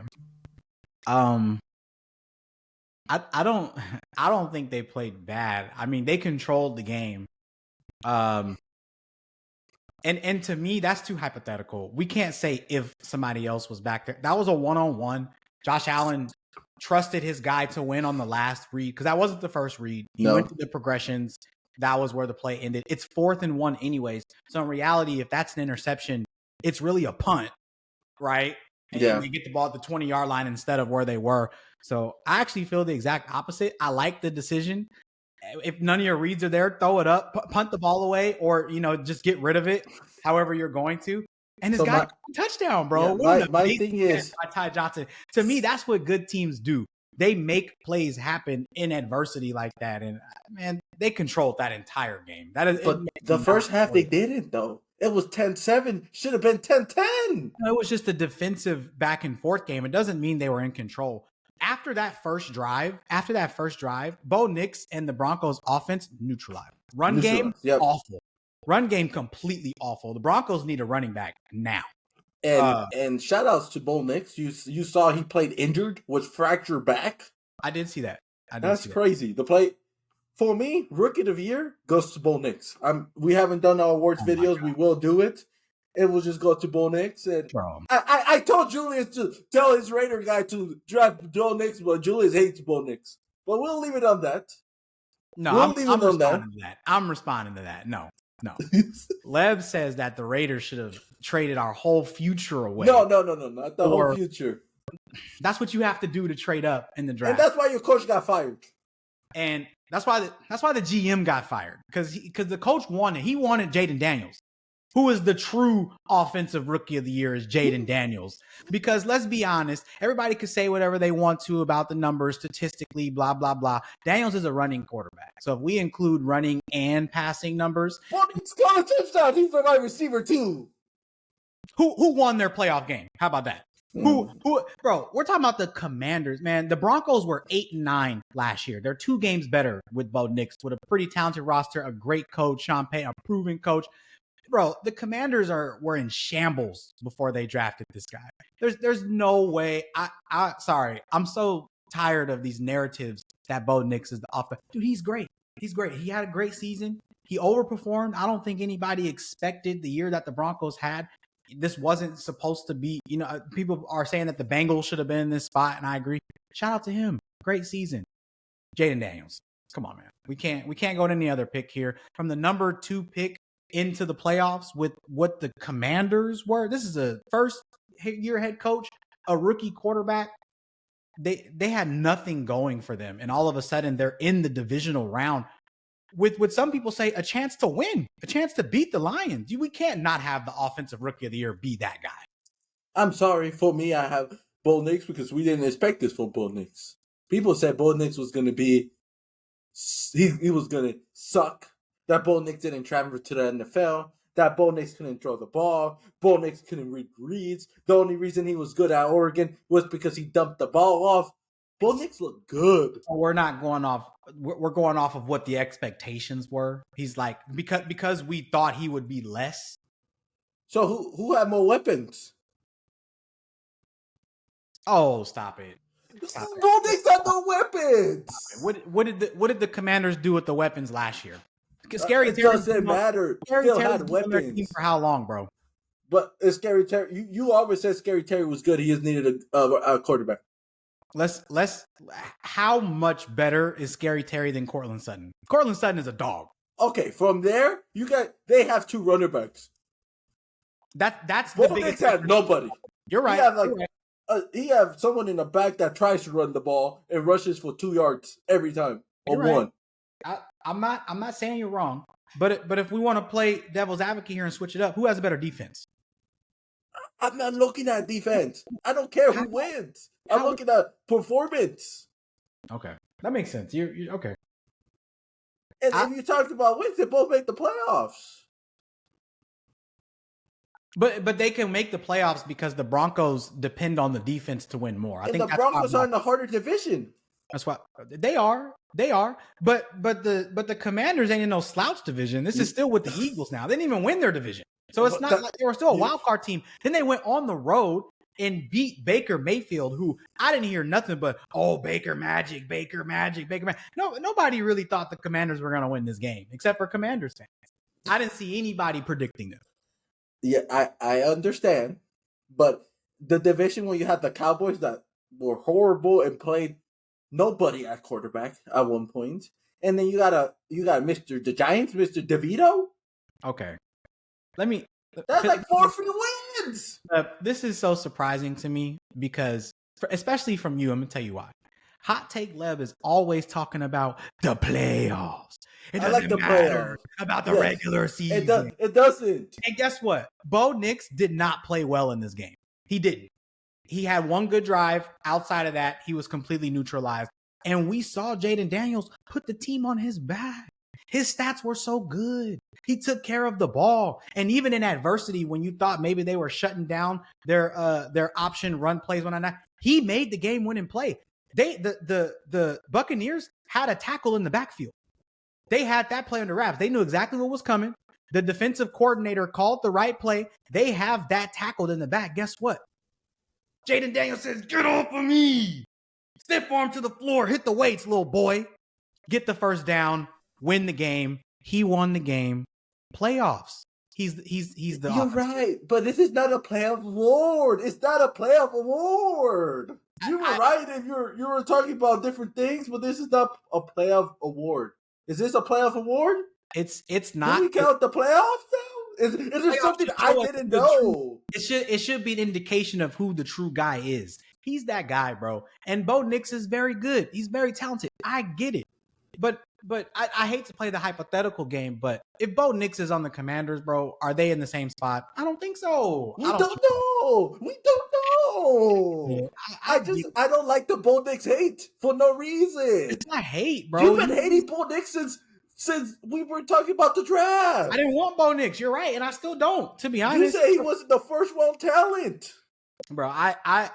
I don't think they played bad. I mean, they controlled the game. And to me, that's too hypothetical. We can't say if somebody else was back there. That was a one-on-one. Josh Allen trusted his guy to win on the last read because that wasn't the first read. He went to the progressions. That was where the play ended. It's 4th and 1 anyways. So in reality, if that's an interception, it's really a punt, right? And they get the ball at the 20-yard line instead of where they were. So I actually feel the exact opposite. I like the decision. If none of your reads are there, throw it up, punt the ball away, or just get rid of it. However you're going to. And this guy touchdown, bro.
Yeah, my thing is
Ty Johnson. To me, that's what good teams do. They make plays happen in adversity like that, and man, they controlled that entire game. That is,
but the first half they didn't though. It was 10-7. Should have been 10-10.
It was just a defensive back and forth game. It doesn't mean they were in control. After that first drive, Bo Nix and the Broncos offense neutralized. Run game, awful. Run game, completely awful. The Broncos need a running back now.
And shout outs to Bo Nix. You saw he played injured, was fractured back.
I did see that.
That's crazy. The play for me, rookie of the year goes to Bo Nix. We haven't done our awards videos. We will do it. It will just go to Bo Nix. And I told Julius to tell his Raider guy to draft Bo Nix, but Julius hates Bo Nix. But we'll leave it on that.
No, I'm responding to that. I'm responding to that. No. Lev says that the Raiders should have traded our whole future away.
No, not the whole future.
That's what you have to do to trade up in the draft.
And that's why your coach got fired.
And that's why the GM got fired because the coach wanted Jaden Daniels, who is the true offensive rookie of the year, is Jaden Daniels. Because let's be honest, everybody could say whatever they want to about the numbers, statistically, blah, blah, blah. Daniels is a running quarterback. So if we include running and passing numbers.
Well, he's got a touchdown. He's a wide receiver too.
Who won their playoff game? How about that? Who, bro, we're talking about the Commanders, man. The Broncos were 8-9 last year. They're 2 games better with Bo Nix, with a pretty talented roster, a great coach, Sean Payton, a proven coach. Bro, the Commanders were in shambles before they drafted this guy. There's no way. Sorry. I'm so tired of these narratives that Bo Nix is the offense. Dude, he's great. He's great. He had a great season. He overperformed. I don't think anybody expected the year that the Broncos had. This wasn't supposed to be, people are saying that the Bengals should have been in this spot, and I agree. Shout out to him. Great season. Jaden Daniels. Come on, man. We can't go to any other pick here. From the number 2 pick into the playoffs with what the Commanders were. This is a first-year head coach, a rookie quarterback. They had nothing going for them, and all of a sudden they're in the divisional round with what some people say a chance to win, a chance to beat the Lions. We can't not have the offensive rookie of the year be that guy.
I'm sorry. For me, I have Bo Nix because we didn't expect this from Bo Nix. People said Bo Nix was going to be he was going to suck. That Bo Nix didn't transfer to the NFL. That Bo Nix couldn't throw the ball. Bo Nix couldn't read reads. The only reason he was good at Oregon was because he dumped the ball off. Bo Nix looked good.
We're not going off. We're going off of what the expectations were. He's like, because we thought he would be less.
So who had more weapons?
Oh, stop it.
Bo Nix had no weapons.
What did the Commanders do with the weapons last year? Scary
it
Terry
doesn't matter. Still had weapons.
For how long, bro?
But Scary Terry, you always said Scary Terry was good. He just needed a quarterback.
How much better is Scary Terry than Courtland Sutton? Courtland Sutton is a dog.
Okay, from there, they have 2 running backs.
That's the biggest.
Had nobody.
You're right.
He have someone in the back that tries to run the ball and rushes for 2 yards every time or
right.
1.
I'm not saying you're wrong, but if we want to play devil's advocate here and switch it up, who has a better defense?
I'm not looking at defense. I don't care who wins. I'm looking at performance.
Okay, that makes sense. You're okay.
And if you talked about wins, they both make the playoffs.
But they can make the playoffs because the Broncos depend on the defense to win more. I think
the Broncos are in the harder division.
That's what they are. But the Commanders ain't in no slouch division. This is still with the Eagles now. They didn't even win their division. So it's not like they were still a wild card team. Then they went on the road and beat Baker Mayfield, who I didn't hear nothing but, oh, Baker Magic, Baker Magic, Baker Magic. No, nobody really thought the Commanders were going to win this game, except for Commanders fans. I didn't see anybody predicting them.
Yeah, I understand. But the division where you had the Cowboys that were horrible and played nobody at quarterback at one point, and then you got the Giants, Mr. DeVito.
Okay. That's
like 4 free wins.
This is so surprising to me because, especially from you, I'm going to tell you why. Hot Take Lev is always talking about the playoffs. It doesn't matter about the regular season.
It doesn't.
And guess what? Bo Nix did not play well in this game. He didn't. He had one good drive. Outside of that, he was completely neutralized. And we saw Jaden Daniels put the team on his back. His stats were so good. He took care of the ball. And even in adversity, when you thought maybe they were shutting down their option run plays, he made the game winning play. The Buccaneers had a tackle in the backfield. They had that play under wraps. They knew exactly what was coming. The defensive coordinator called the right play. They have that tackled in the back. Guess what? Jaden Daniels says, get off of me. Stiff arm to the floor. Hit the weights, little boy. Get the first down. Win the game. He won the game. Playoffs. He's the
You're
offense.
right, but this is not a playoff award. It's not a playoff award. You were right if you were talking about different things, but this is not a playoff award. Is this a playoff award?
It's not.
Do we count the playoffs though? Is there something I didn't know?
It should be an indication of who the true guy is. He's that guy, bro. And Bo Nix is very good. He's very talented. I get it. But I hate to play the hypothetical game, but if Bo Nix is on the Commanders, bro, are they in the same spot? I don't think so.
We don't know. Yeah, I don't like the Bo Nix hate for no reason.
It's not hate, bro.
You've been hating Bo Nix since we were talking about the draft.
I didn't want Bo Nix. You're right, and I still don't. To be honest,
you say he wasn't the first round talent,
bro. I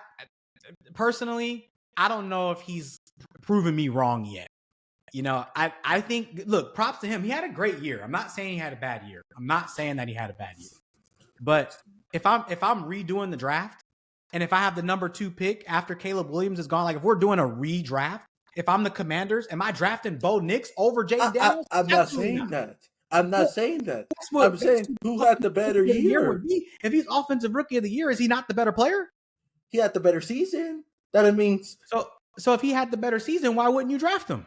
personally, I don't know if he's proven me wrong yet. You know, I think, look, props to him. He had a great year. I'm not saying he had a bad year. I'm not saying that he had a bad year. But if I'm redoing the draft, and if I have the number 2 pick after Caleb Williams is gone, like if we're doing a redraft, if I'm the Commanders, am I drafting Bo Nix over Jaden Daniels?
I'm not saying that. I'm not saying that. I'm saying who had the better year.
If he's offensive rookie of the year, is he not the better player?
He had the better season. That means
so if he had the better season, why wouldn't you draft him?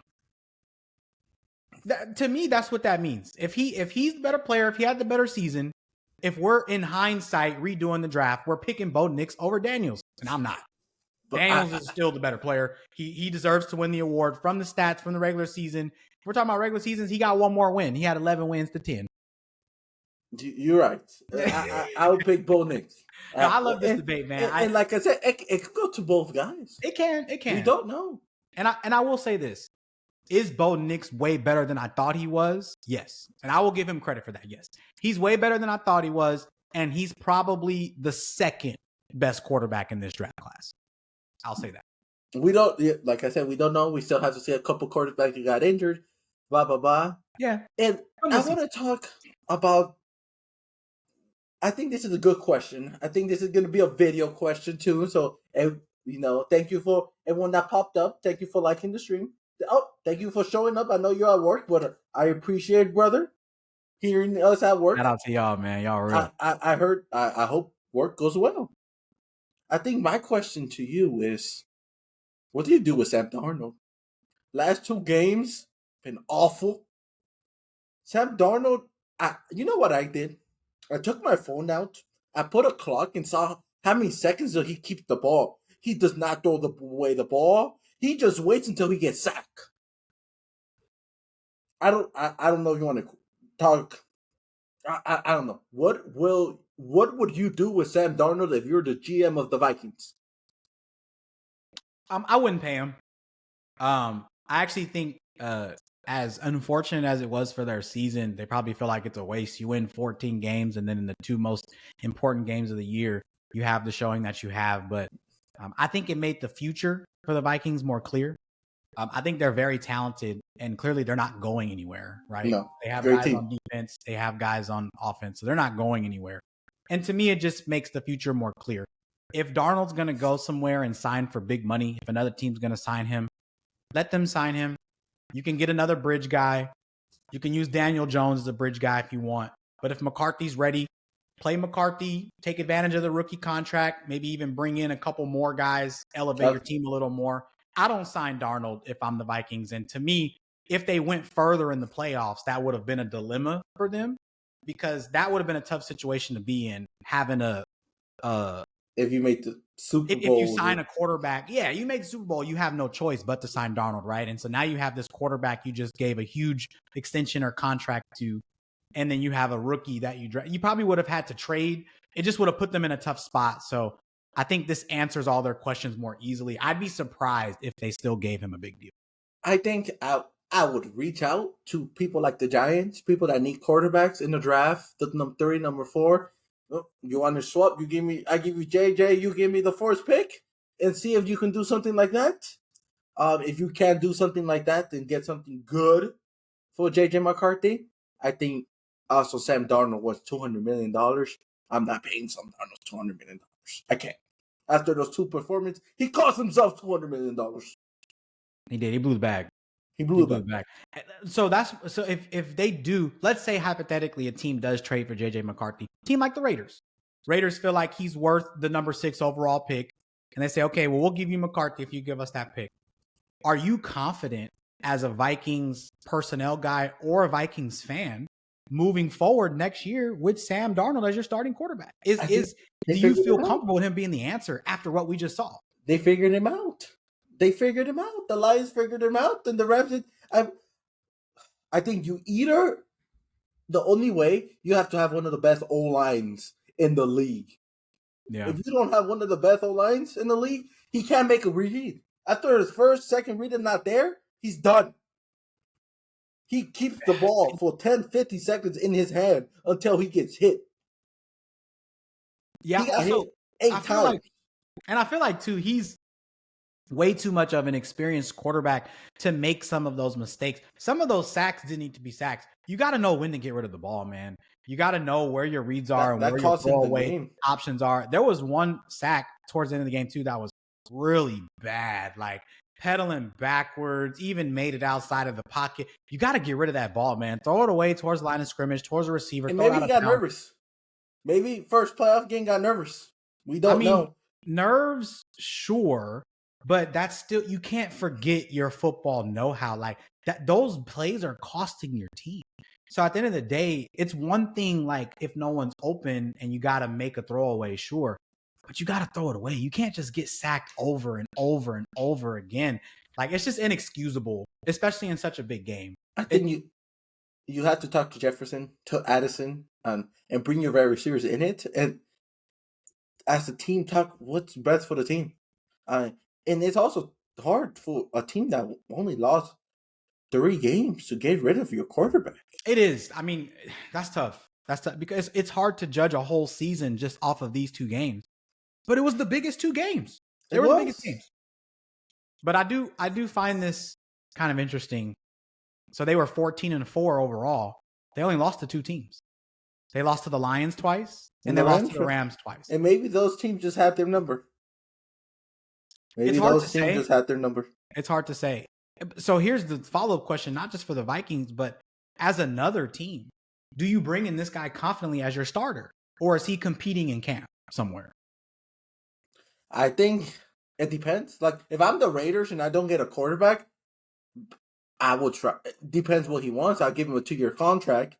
To me, that's what that means. If he's the better player, if he had the better season, if we're in hindsight redoing the draft, we're picking Bo Nix over Daniels, and I'm not. Daniels is still the better player. He deserves to win the award from the stats from the regular season. If we're talking about regular seasons, he got one more win. He had 11 wins to 10.
You're right. I would pick Bo Nix.
No, I love this debate, man.
And like I said, it could go to both guys.
It can.
We don't know.
And I will say this. Is Bo Nix way better than I thought he was? Yes. And I will give him credit for that. Yes. He's way better than I thought he was. And he's probably the second best quarterback in this draft class. I'll say that.
We don't, like I said, we don't know. We still have to see a couple quarterbacks who got injured. Blah, blah, blah.
Yeah.
And I want to talk about, I think this is a good question. I think this is going to be a video question too. So, thank you for everyone that popped up. Thank you for liking the stream. Oh, thank you for showing up. I know you're at work, but I appreciate it, brother, hearing us at work.
Shout out to y'all, man. Y'all real.
I heard. I hope work goes well. I think my question to you is, what do you do with Sam Darnold? Last 2 games been awful. Sam Darnold, you know what I did? I took my phone out. I put a clock and saw how many seconds he keeps the ball. He does not throw away the ball. He just waits until he gets sacked. I don't know if you want to talk. I don't know. What would you do with Sam Darnold if you're the GM of the Vikings?
I wouldn't pay him. I actually think as unfortunate as it was for their season, they probably feel like it's a waste. You win 14 games, and then in the 2 most important games of the year, you have the showing that you have. But I think it made the future for the Vikings more clear. I think they're very talented, and clearly they're not going anywhere, right?
No,
they have guys on defense, they have guys on offense, so they're not going anywhere. And to me, it just makes the future more clear. if Darnold's going to go somewhere and sign for big money, if another team's going to sign him, let them sign him. You can get another bridge guy. You can use Daniel Jones as a bridge guy if you want. But if McCarthy's ready, play McCarthy, take advantage of the rookie contract, maybe even bring in a couple more guys, elevate your team a little more. I don't sign Darnold if I'm the Vikings. And to me, if they went further in the playoffs, that would have been a dilemma for them, because that would have been a tough situation to be in, having
if you make the Super Bowl.
If you sign a quarterback, you make the Super Bowl, you have no choice but to sign Darnold, right? And so now you have this quarterback you just gave a huge extension or contract to, and then you have a rookie that you probably would have had to trade. It just would have put them in a tough spot. So I think this answers all their questions more easily. I'd be surprised if they still gave him a big deal.
I think I would reach out to people like the Giants, people that need quarterbacks in the draft, the number 3, number 4. You want to swap? I give you JJ, you give me the 4th pick, and see if you can do something like that. If you can't do something like that, then get something good for JJ McCarthy. I think also Sam Darnold was $200 million. I'm not paying Sam Darnold $200 million. I can't. After those 2 performances, he cost himself $200 million.
He did. He blew the bag.
He blew the bag.
So if they do, let's say hypothetically a team does trade for JJ McCarthy, team like the Raiders. Raiders feel like he's worth the number 6 overall pick, and they say, okay, well, we'll give you McCarthy if you give us that pick. Are you confident as a Vikings personnel guy or a Vikings fan moving forward next year with Sam Darnold as your starting quarterback? Do you feel comfortable with him being the answer after what we just saw?
They figured him out. The Lions figured him out, and the Rams. I think the only way, you have to have one of the best O-lines in the league. Yeah. If you don't have one of the best O-lines in the league, he can't make a read. After his first, second read is not there, he's done. He keeps the ball for 10, 50 seconds in his hand until he gets hit.
Yeah,
he got hit 8 times.
And I feel like, too, he's way too much of an experienced quarterback to make some of those mistakes. Some of those sacks didn't need to be sacks. You got to know when to get rid of the ball, man. You got to know where your reads are and where your throwaway options are. There was one sack towards the end of the game, too, that was really bad. Like, pedaling backwards, even made it outside of the pocket. You got to get rid of that ball, man. Throw it away towards the line of scrimmage, towards the receiver.
And maybe he got nervous. Maybe first playoff game got nervous. We don't know.
Nerves, sure. But that's still, you can't forget your football know-how. Like that, those plays are costing your team. So at the end of the day, it's one thing, like if no one's open and you got to make a throwaway, sure, but you got to throw it away. You can't just get sacked over and over and over again. Like it's just inexcusable, especially in such a big game.
I think you have to talk to Jefferson, to Addison, and bring your very receivers in it. And as a team, talk what's best for the team. And it's also hard for a team that only lost 3 games to get rid of your quarterback.
It is. I mean, that's tough. That's tough because it's hard to judge a whole season just off of these 2 games. But it was the biggest 2 games. They were the biggest games. But I do find this kind of interesting. So they were 14-4 overall. They only lost to 2 teams. They lost to the Lions twice, and they lost to the Rams twice.
And maybe those teams just had their number. Maybe those teams just had their number.
It's hard to say. So here's the follow-up question, not just for the Vikings, but as another team, do you bring in this guy confidently as your starter? Or is he competing in camp somewhere?
I think it depends. Like, if I'm the Raiders and I don't get a quarterback, I will try. It depends what he wants. I'll give him a 2-year contract.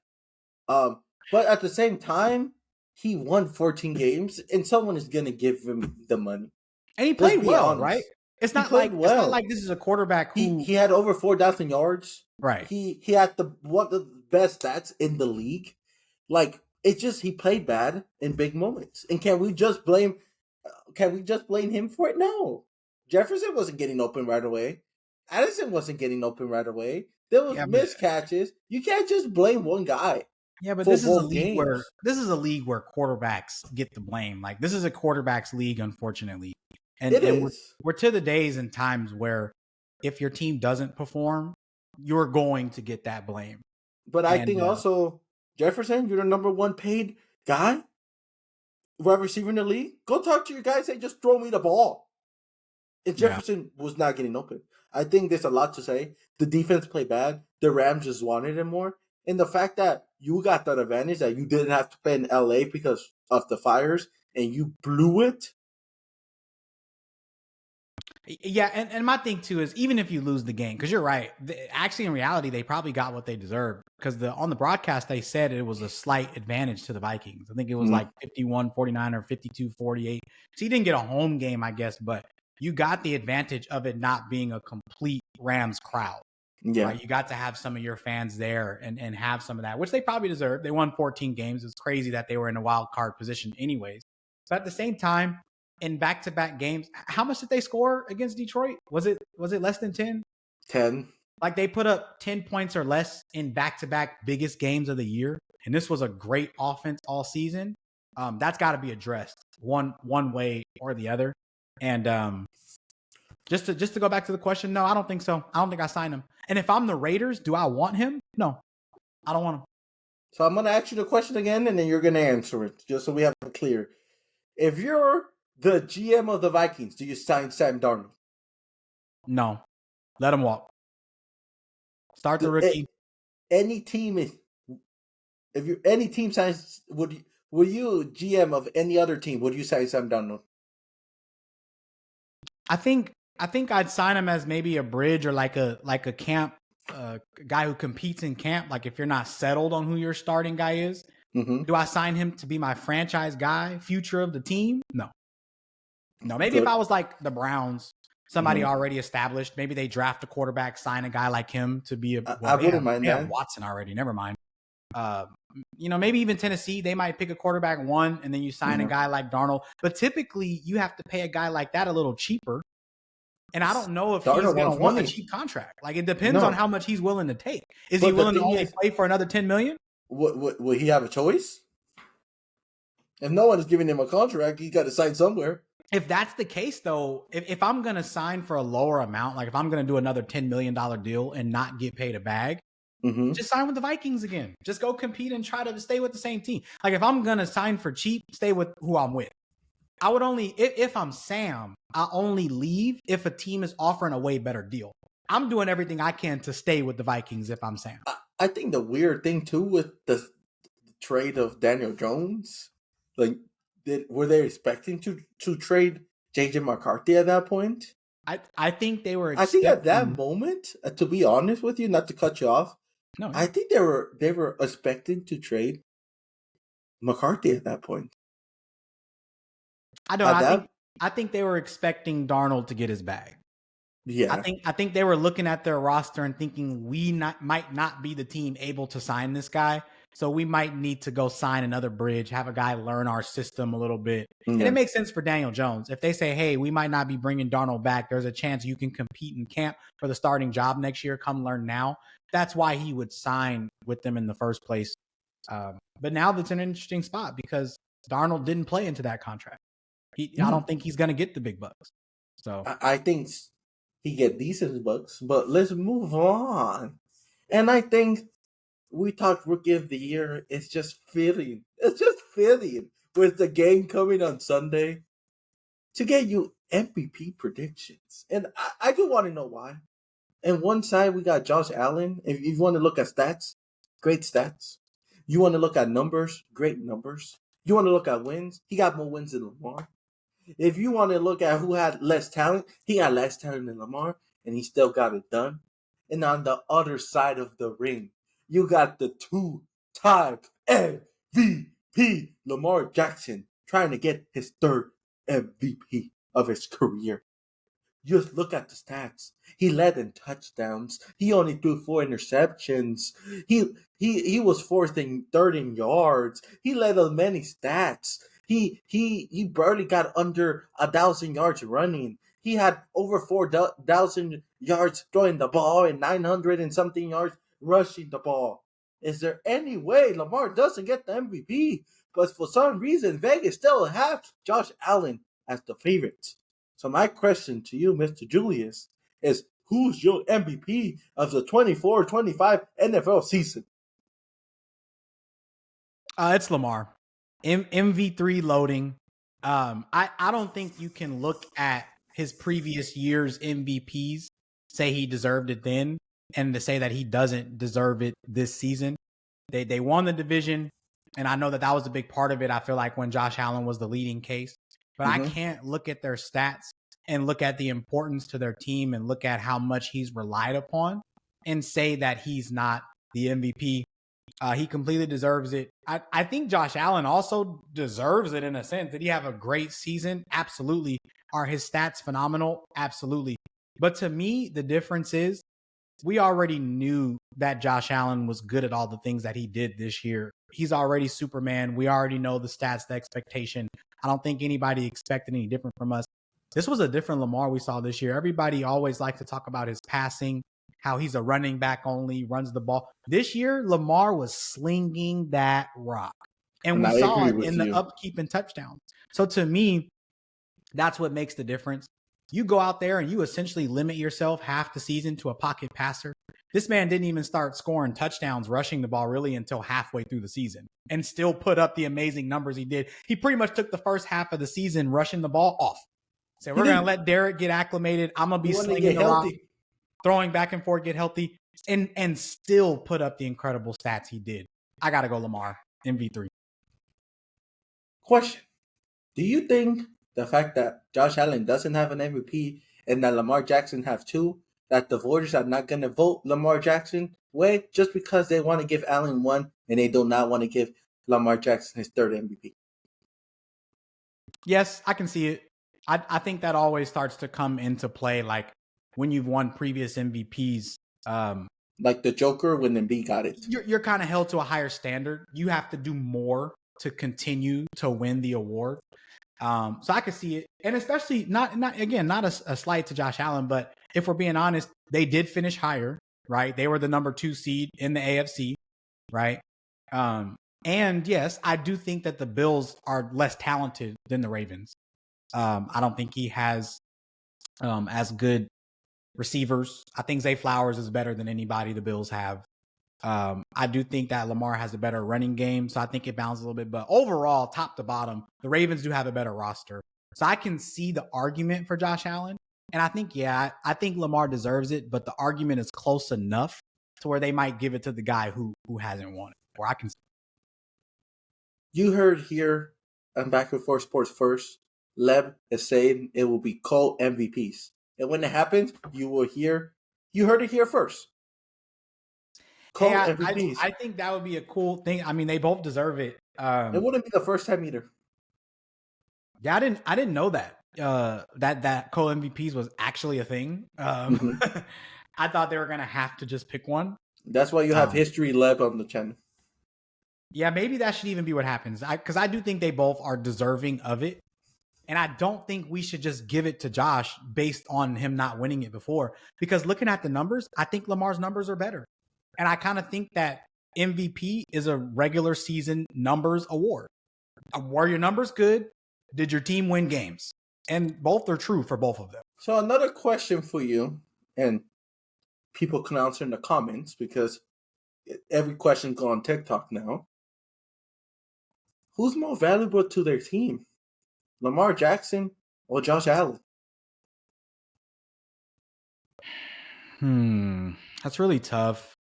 But at the same time, he won 14 games, and someone is going to give him the money.
And he played well, right? It's not like this is a quarterback who
he had over 4,000 yards.
Right.
He had one of the best stats in the league. Like, it's just he played bad in big moments. And can we just blame him for it? No. Jefferson wasn't getting open right away. Addison wasn't getting open right away. There was missed catches. You can't just blame one guy.
Yeah, but this is a league where quarterbacks get the blame. Like, this is a quarterback's league, unfortunately. And we're to the days and times where if your team doesn't perform, you're going to get that blame.
But I think also, Jefferson, you're the number 1 paid guy. wide receiver in the league. Go talk to your guys. Say, just throw me the ball. And
Yeah.
Jefferson was not getting open. I think there's a lot to say. The defense played bad. The Rams just wanted him more. And the fact that you got that advantage that you didn't have to play in LA because of the fires and you blew it.
Yeah, and my thing too is even if you lose the game, because you're right, actually in reality they probably got what they deserved because on the broadcast they said it was a slight advantage to the Vikings. I think it was like 51-49 or 52-48. So you didn't get a home game, I guess, but you got the advantage of it not being a complete Rams crowd.
Yeah.
Right? You got to have some of your fans there and have some of that, which they probably deserved. They won 14 games. It's crazy that they were in a wild card position anyways. But at the same time, in back-to-back games, how much did they score against Detroit? Was it less than 10?
10.
Like they put up 10 points or less in back-to-back biggest games of the year. And this was a great offense all season. That's got to be addressed one way or the other. And just to go back to the question, no, I don't think so. I don't think I signed him. And if I'm the Raiders, do I want him? No, I don't want him.
So I'm going to ask you the question again, and then you're going to answer it, just so we have it clear. If you're the GM of the Vikings, do you sign Sam Darnold?
No. Let him walk. Start the rookie.
Any team signs, would you GM of any other team, would you sign Sam Darnold?
I think I'd sign him as maybe a bridge or like a camp guy who competes in camp. Like if you're not settled on who your starting guy is, do I sign him to be my franchise guy, future of the team? No. Maybe if I was like the Browns, somebody already established, maybe they draft a quarterback, sign a guy like him to be
I wouldn't mind that.
Watson already, never mind. Maybe even Tennessee, they might pick a quarterback one, and then you sign a guy like Darnold. But typically, you have to pay a guy like that a little cheaper. And I don't know if Darnold he's going to want a cheap contract. Like it depends on how much he's willing to take. Is he willing to only play for another $10 million?
Will he have a choice? If no one is giving him a contract, he got to sign somewhere.
If that's the case, though, if I'm going to sign for a lower amount, like if I'm going to do another $10 million deal and not get paid a bag, just sign with the Vikings again. Just go compete and try to stay with the same team. Like if I'm going to sign for cheap, stay with who I'm with. I would only, if I'm Sam, I only leave if a team is offering a way better deal. I'm doing everything I can to stay with the Vikings if I'm Sam.
I think the weird thing, too, with the trade of Daniel Jones, like, were they expecting to trade J.J. McCarthy at that point?
I think they were.
I think at that moment, to be honest with you, not to cut you off,
no,
I think they were expecting to trade McCarthy at that point.
I think they were expecting Darnold to get his bag.
Yeah,
I think they were looking at their roster and thinking might not be the team able to sign this guy. So we might need to go sign another bridge, have a guy learn our system a little bit. And it makes sense for Daniel Jones. If they say, hey, we might not be bringing Darnold back, there's a chance you can compete in camp for the starting job next year. Come learn now. That's why he would sign with them in the first place. But now that's an interesting spot because Darnold didn't play into that contract. I don't think he's going to get the big bucks. So
I think he get decent bucks, but let's move on. And I think we talked Rookie of the Year. It's just fitting. With the game coming on Sunday to get you MVP predictions. And I do want to know why. And one side, we got Josh Allen. If you want to look at stats, great stats. You want to look at numbers, great numbers. You want to look at wins, he got more wins than Lamar. If you want to look at who had less talent, he had less talent than Lamar, and he still got it done. And on the other side of the ring, you got the two-time MVP, Lamar Jackson, trying to get his third MVP of his career. Just look at the stats. He led in touchdowns. He only threw 4 interceptions. He was third in yards. He led on many stats. He barely got under 1,000 yards running. He had over 4,000 yards throwing the ball and 900 and something yards rushing the ball. Is there any way Lamar doesn't get the MVP? But for some reason, Vegas still have Josh Allen as the favorite. So my question to you, Mr. Julius, is who's your MVP of the 24-25 NFL season?
It's Lamar. MV3 loading. I don't think you can look at his previous year's MVPs, say he deserved it then, and to say that he doesn't deserve it this season. They won the division, and I know that was a big part of it. I feel like when Josh Allen was the leading case, but I can't look at their stats and look at the importance to their team and look at how much he's relied upon and say that he's not the MVP. He completely deserves it. I think Josh Allen also deserves it in a sense. Did he have a great season? Absolutely. Are his stats phenomenal? Absolutely. But to me, the difference is we already knew that Josh Allen was good at all the things that he did this year. He's already Superman. We already know the stats, the expectation. I don't think anybody expected any different from us. This was a different Lamar we saw this year. Everybody always likes to talk about his passing, how he's a running back only, runs the ball. This year, Lamar was slinging that rock. And we saw it in the upkeep and touchdowns. So to me, that's what makes the difference. You go out there and you essentially limit yourself half the season to a pocket passer. This man didn't even start scoring touchdowns, rushing the ball really until halfway through the season and still put up the amazing numbers he did. He pretty much took the first half of the season rushing the ball off. So we're going to let Derek get acclimated. I'm going to be slinging the rock, throwing back and forth, get healthy, and still put up the incredible stats he did. I got to go Lamar, MV3.
Question. Do you think the fact that Josh Allen doesn't have an MVP and that Lamar Jackson have two, that the voters are not going to vote Lamar Jackson way just because they want to give Allen one and they do not want to give Lamar Jackson his third MVP?
Yes, I can see it. I think that always starts to come into play, like when you've won previous MVPs.
Like the Joker when Embiid got it.
You're kind of held to a higher standard. You have to do more to continue to win the award. So I could see it. And especially not a slight to Josh Allen, but if we're being honest, they did finish higher, right? They were the number 2 seed in the AFC, right? And yes, I do think that the Bills are less talented than the Ravens. I don't think he has as good receivers. I think Zay Flowers is better than anybody the Bills have. I do think that Lamar has a better running game, so I think it balances a little bit. But overall, top to bottom, the Ravens do have a better roster. So I can see the argument for Josh Allen. And I think, I think Lamar deserves it, but the argument is close enough to where they might give it to the guy who hasn't won it. Or I can.
You heard here on Back and Forth Sports first, Leb is saying it will be co-MVPs. And when it happens, you heard it here first.
Hey, I think that would be a cool thing. I mean, they both deserve it.
It wouldn't be the first time either.
Yeah, I didn't know that. That co-MVPs was actually a thing. I thought they were gonna have to just pick one.
That's why you have History Leb on the channel.
Yeah, maybe that should even be what happens. Because I do think they both are deserving of it. And I don't think we should just give it to Josh based on him not winning it before. Because looking at the numbers, I think Lamar's numbers are better. And I kind of think that MVP is a regular season numbers award. Were your numbers good? Did your team win games? And both are true for both of them.
So another question for you, and people can answer in the comments because every question go on TikTok now. Who's more valuable to their team? Lamar Jackson or Josh Allen?
That's really tough.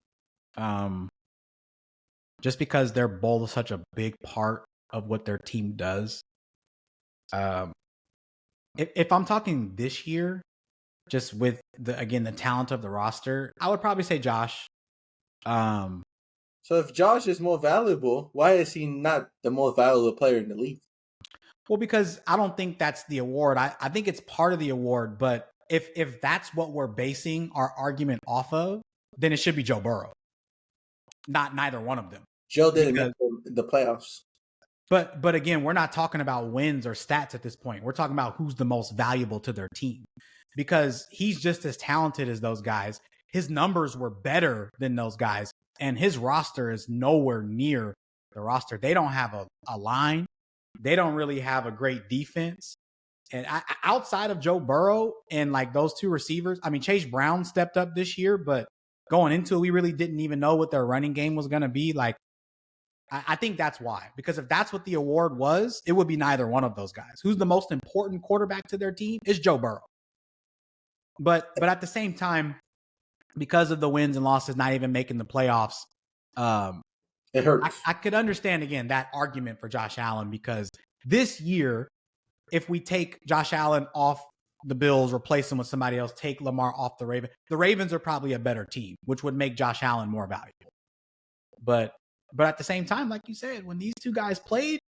Just because they're both such a big part of what their team does. If I'm talking this year, just with the talent of the roster, I would probably say Josh.
So if Josh is more valuable, why is he not the most valuable player in the league?
Well, because I don't think that's the award. I think it's part of the award, but if that's what we're basing our argument off of, then it should be Joe Burrow. Neither one of them.
Joe didn't make the playoffs.
But again, we're not talking about wins or stats at this point. We're talking about who's the most valuable to their team. Because he's just as talented as those guys. His numbers were better than those guys. And his roster is nowhere near the roster. They don't have a line. They don't really have a great defense. And outside of Joe Burrow and like those two receivers, I mean, Chase Brown stepped up this year, but going into it, we really didn't even know what their running game was going to be. Like, I think that's why. Because if that's what the award was, it would be neither one of those guys. Who's the most important quarterback to their team is Joe Burrow. But at the same time, because of the wins and losses, not even making the playoffs,
it hurts.
I could understand, again, that argument for Josh Allen, because this year, if we take Josh Allen off the Bills, replace him with somebody else, take Lamar off the Ravens are probably a better team, which would make Josh Allen more valuable. But at the same time, like you said, when these two guys played,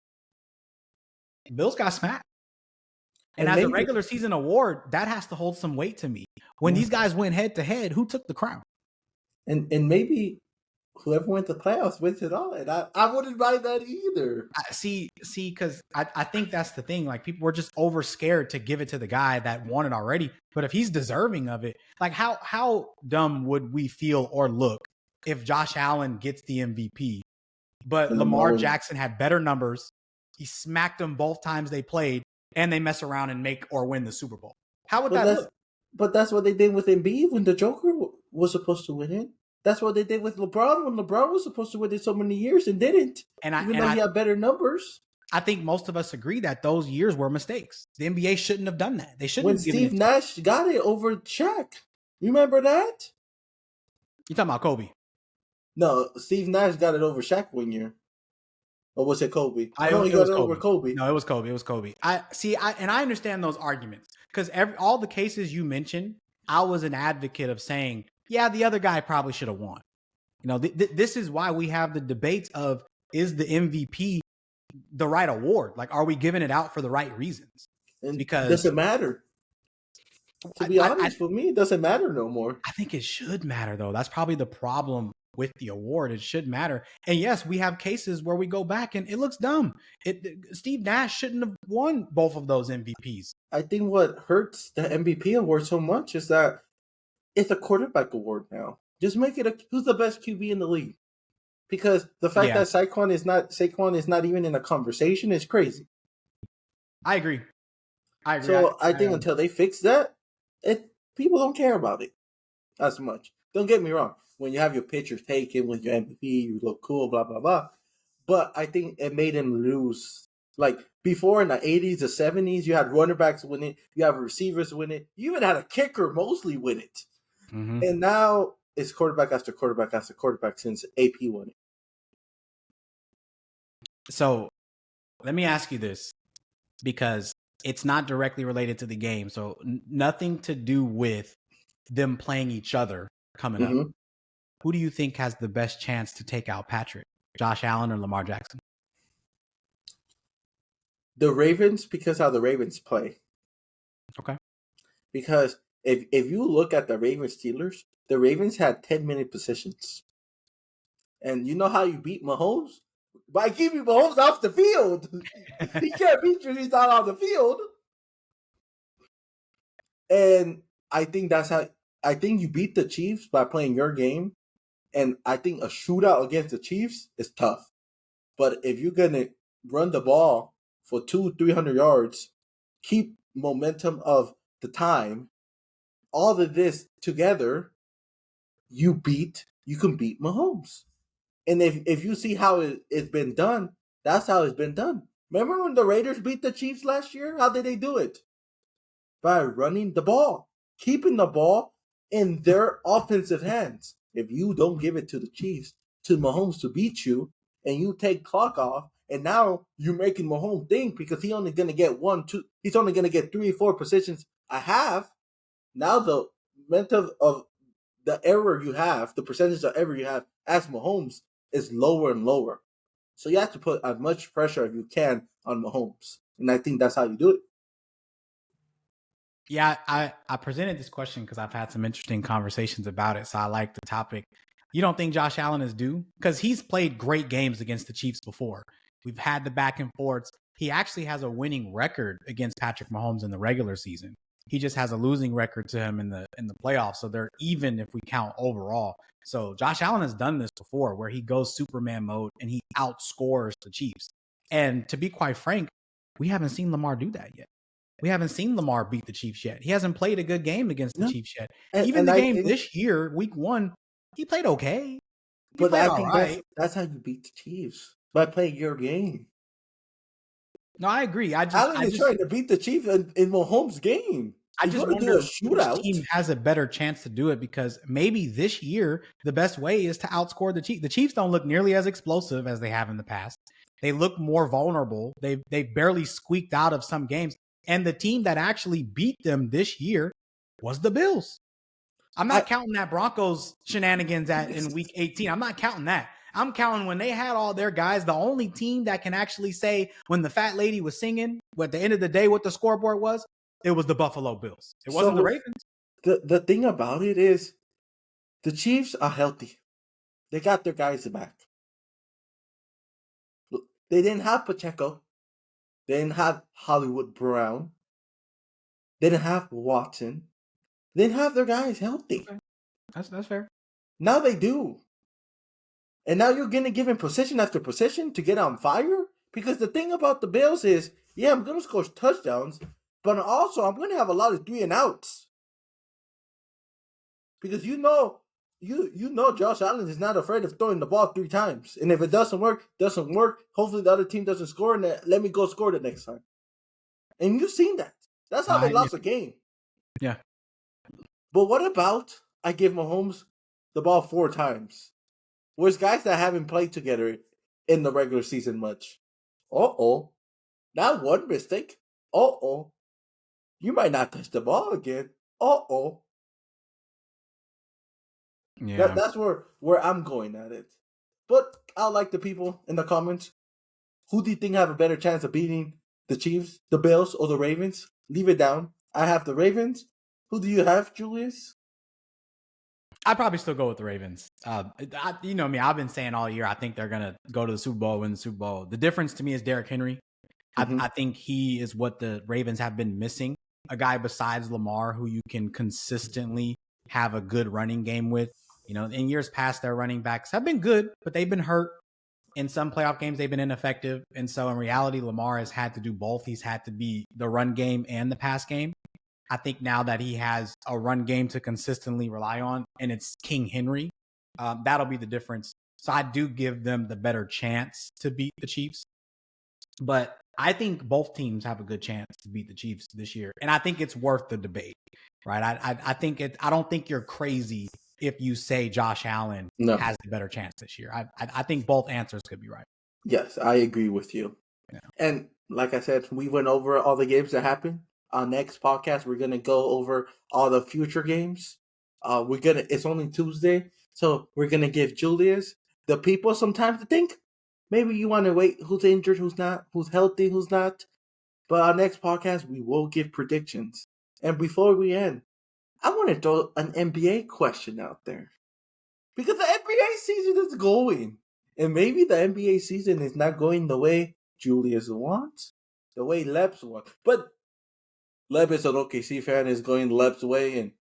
Bills got smacked. And as a regular season award, that has to hold some weight to me. When these guys went head to head, who took the crown?
And maybe whoever went to playoffs wins it all. And I wouldn't mind that either.
See, because I think that's the thing. Like, people were just over scared to give it to the guy that won it already. But if he's deserving of it, like, how dumb would we feel or look if Josh Allen gets the MVP, but Lamar Jackson had better numbers, he smacked them both times they played, and they mess around and make or win the Super Bowl? How would that look?
But that's what they did with Embiid when the Joker was supposed to win it. That's what they did with LeBron when LeBron was supposed to win it so many years and didn't. Even though he had better numbers.
I think most of us agree that those years were mistakes. The NBA shouldn't have done that. They shouldn't have
given Steve Nash got it over Shaq. You remember that?
You talking about Kobe?
No, Steve Nash got it over Shaq one year. Or was it Kobe? He got it over Kobe.
No, it was Kobe. It was Kobe. I understand those arguments, because all the cases you mentioned, I was an advocate of saying, yeah, the other guy probably should have won. You know, this is why we have the debates of, is the MVP the right award? Like, are we giving it out for the right reasons? Because
it doesn't matter. To be honest, for me, it doesn't matter no more.
I think it should matter, though. That's probably the problem with the award. It should matter. And yes, we have cases where we go back and it looks dumb. Steve Nash shouldn't have won both of those MVPs.
I think what hurts the MVP award so much is that it's a quarterback award now. Just make it who's the best QB in the league. Because the fact that Saquon is not even in a conversation is crazy.
I agree.
So I think until they fix that, people don't care about it as much. Don't get me wrong. When you have your pictures taken with your MVP, you look cool, blah, blah, blah. But I think it made him lose. Like, before in the 80s, the 70s, you had running backs win it. You have receivers win it. You even had a kicker mostly win it. Mm-hmm. And now it's quarterback after quarterback after quarterback since AP won it.
So let me ask you this, because it's not directly related to the game. So nothing to do with them playing each other coming up. Who do you think has the best chance to take out Patrick? Josh Allen or Lamar Jackson?
The Ravens, because how the Ravens play.
Okay.
Because if you look at the Ravens Steelers, the Ravens had 10-minute possessions. And you know how you beat Mahomes? By keeping Mahomes off the field. He can't beat you if he's not on the field. And I think you beat the Chiefs by playing your game. And I think a shootout against the Chiefs is tough. But if you're going to run the ball for 200-300 yards, keep momentum of the time, all of this together, you can beat Mahomes. And if you see how it's been done, that's how it's been done. Remember when the Raiders beat the Chiefs last year? How did they do it? By running the ball, keeping the ball in their offensive hands. If you don't give it to the Chiefs, to Mahomes to beat you, and you take clock off, and now you're making Mahomes think because he's only going to get 1-2, he's only going to get 3 or 4 positions a half. Now the mental of the error you have, the percentage of error you have as Mahomes is lower and lower. So you have to put as much pressure as you can on Mahomes. And I think that's how you do it.
Yeah, I presented this question because I've had some interesting conversations about it. So I like the topic. You don't think Josh Allen is due? Because he's played great games against the Chiefs before. We've had the back and forths. He actually has a winning record against Patrick Mahomes in the regular season. He just has a losing record to him in the playoffs. So they're even if we count overall. So Josh Allen has done this before where he goes Superman mode and he outscores the Chiefs. And to be quite frank, we haven't seen Lamar do that yet. We haven't seen Lamar beat the Chiefs yet. He hasn't played a good game against the Chiefs yet. Even the game this year, week 1, he played okay.
But I think that's how you beat the Chiefs. by playing your game.
No, I agree.
Allen is trying to beat the Chiefs in Mahomes' game.
I
He's
just
going to do a
wonder which
shootout.
team has a better chance to do it, because maybe this year the best way is to outscore the Chiefs. The Chiefs don't look nearly as explosive as they have in the past. They look more vulnerable. They've barely squeaked out of some games. And the team that actually beat them this year was the Bills. I'm not counting that Broncos shenanigans in week 18. I'm not counting that. I'm counting when they had all their guys. The only team that can actually say when the fat lady was singing at the end of the day what the scoreboard was, it was the Buffalo Bills. It wasn't the Ravens.
The thing about it is the Chiefs are healthy. They got their guys back. They didn't have Pacheco. They didn't have Hollywood Brown. They didn't have Watson. They didn't have their guys healthy.
Okay. That's fair.
Now they do. And now you're going to give him position after position to get on fire? Because the thing about the Bills is, yeah, I'm going to score touchdowns, but also I'm going to have a lot of 3-and-outs. Because you know Josh Allen is not afraid of throwing the ball 3 times. And if it doesn't work, doesn't work. Hopefully the other team doesn't score, and let me go score the next time. And you've seen that. That's how they lost the game.
Yeah.
But what about I give Mahomes the ball 4 times? Where's guys that haven't played together in the regular season much? Uh-oh. Not one mistake. Uh-oh. You might not touch the ball again. Uh-oh.
Yeah.
That's where I'm going at it. But I'll like the people in the comments. Who do you think have a better chance of beating the Chiefs, the Bills, or the Ravens? Leave it down. I have the Ravens. Who do you have, Julius?
I'd probably still go with the Ravens. You know me, I've been saying all year, I think they're going to go to the Super Bowl, win the Super Bowl. The difference to me is Derrick Henry. I think he is what the Ravens have been missing. A guy besides Lamar who you can consistently have a good running game with. You know, in years past, their running backs have been good, but they've been hurt. In some playoff games, they've been ineffective. And so in reality, Lamar has had to do both. He's had to be the run game and the pass game. I think now that he has a run game to consistently rely on, and it's King Henry, that'll be the difference. So I do give them the better chance to beat the Chiefs. But I think both teams have a good chance to beat the Chiefs this year. And I think it's worth the debate, right? I don't think you're crazy if you say Josh Allen has the better chance this year. I think both answers could be right.
Yes, I agree with you. Yeah. And like I said, we went over all the games that happened. Our next podcast, we're gonna go over all the future games. It's only Tuesday, so we're gonna give Julius the people some time to think. Maybe you want to wait who's injured, who's not, who's healthy, who's not. But our next podcast, we will give predictions. And before we end, I want to throw an NBA question out there. Because the NBA season is going. And maybe the NBA season is not going the way Julius wants, the way Lebs wants. But Leb is an OKC fan, is going Leb's way, and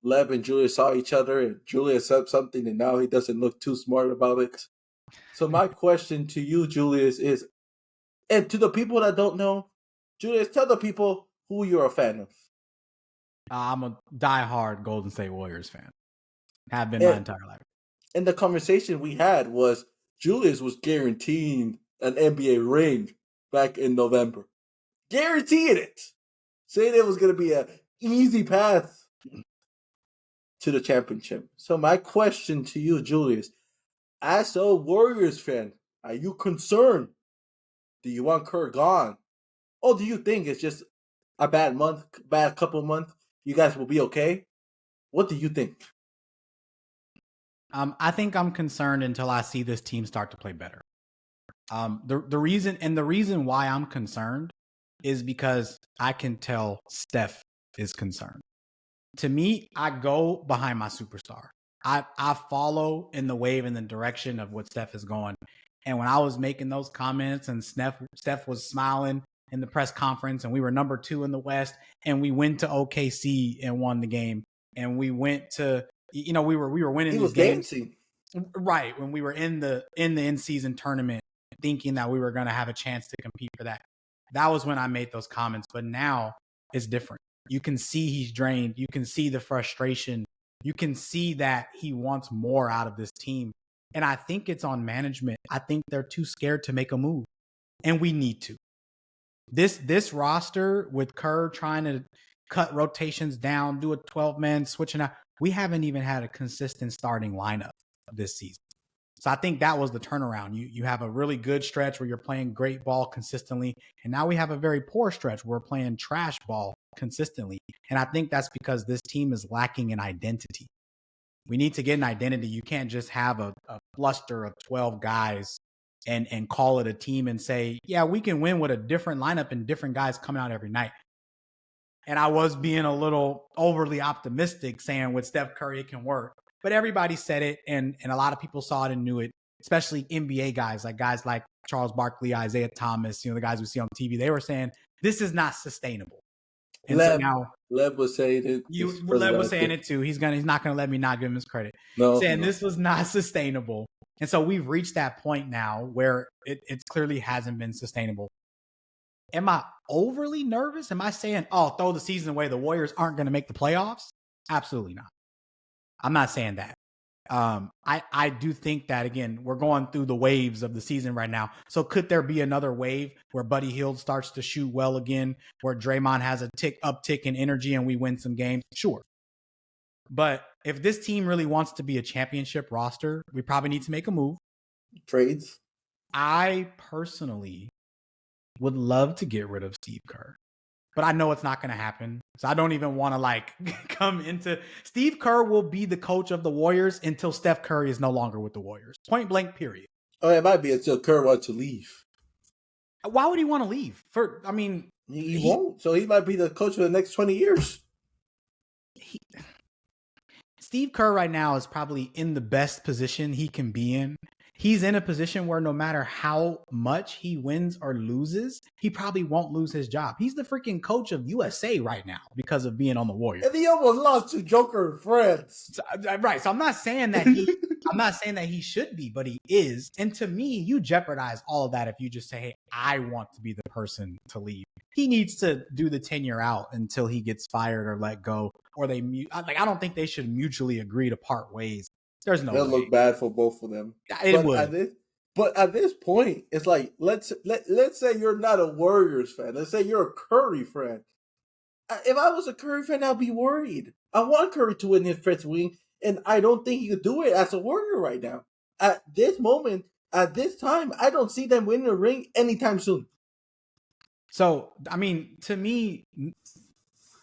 Leb and Julius saw each other, and Julius said something, and now he doesn't look too smart about it. So my question to you, Julius, is, and to the people that don't know, Julius, tell the people who you're a fan of.
I'm a diehard Golden State Warriors fan. Have been my entire life.
And the conversation we had was Julius was guaranteeing an NBA ring back in November. Guaranteeing it. Saying it was going to be an easy path to the championship. So my question to you, Julius, as a Warriors fan, are you concerned? Do you want Kerr gone? Or do you think it's just a bad couple months? You guys will be okay? What do you think?
I think I'm concerned until I see this team start to play better. The reason why I'm concerned is because I can tell Steph is concerned. To me, I go behind my superstar. I follow in the wave in the direction of what Steph is going. And when I was making those comments and Steph was smiling in the press conference, and we were number 2 in the West, and we went to OKC and won the game, and we went to, we were winning these games.
Dancing.
Right, when we were in the in-season tournament, thinking that we were going to have a chance to compete for that. That was when I made those comments. But now it's different. You can see he's drained. You can see the frustration. You can see that he wants more out of this team. And I think it's on management. I think they're too scared to make a move. And we need to. This roster with Kerr trying to cut rotations down, do a 12-man switching out. We haven't even had a consistent starting lineup this season. So I think that was the turnaround. You have a really good stretch where you're playing great ball consistently. And now we have a very poor stretch where we're playing trash ball consistently. And I think that's because this team is lacking an identity. We need to get an identity. You can't just have a cluster of 12 guys and call it a team and say, yeah, we can win with a different lineup and different guys coming out every night. And I was being a little overly optimistic saying with Steph Curry, it can work. But everybody said it, and a lot of people saw it and knew it, especially NBA guys like Charles Barkley, Isaiah Thomas, the guys we see on TV. They were saying, this is not sustainable. And
Lev,
so now
Lev was saying it.
Lev was saying it too. He's not gonna let me not give him his credit. Saying this was not sustainable. And so we've reached that point now where it clearly hasn't been sustainable. Am I overly nervous? Am I saying, throw the season away, the Warriors aren't going to make the playoffs? Absolutely not. I'm not saying that. I do think that, again, we're going through the waves of the season right now. So could there be another wave where Buddy Hield starts to shoot well again, where Draymond has a uptick in energy and we win some games? Sure. But if this team really wants to be a championship roster, we probably need to make a move.
Trades.
I personally would love to get rid of Steve Kerr, but I know it's not going to happen. So I don't even want to come into Steve Kerr will be the coach of the Warriors until Steph Curry is no longer with the Warriors. Point blank, period.
Oh, it might be until Kerr wants to leave.
Why would he want to leave?
He won't. So he might be the coach for the next 20 years.
Steve Kerr right now is probably in the best position he can be in. He's in a position where no matter how much he wins or loses, he probably won't lose his job. He's the freaking coach of USA right now because of being on the Warriors.
And he almost lost to Joker and Friends.
Right. So I'm not saying that he should be, but he is. And to me, you jeopardize all of that if you just say, hey, I want to be the person to leave. He needs to do the tenure out until he gets fired or let go. Or I don't think they should mutually agree to part ways. There's no way.
It'll look bad for both of them.
It would.
But at this point, it's like, let's say you're not a Warriors fan. Let's say you're a Curry fan. If I was a Curry fan, I'd be worried. I want Curry to win his fifth ring, and I don't think he could do it as a Warrior right now. At this moment, at this time, I don't see them winning a ring anytime soon.
So, to me,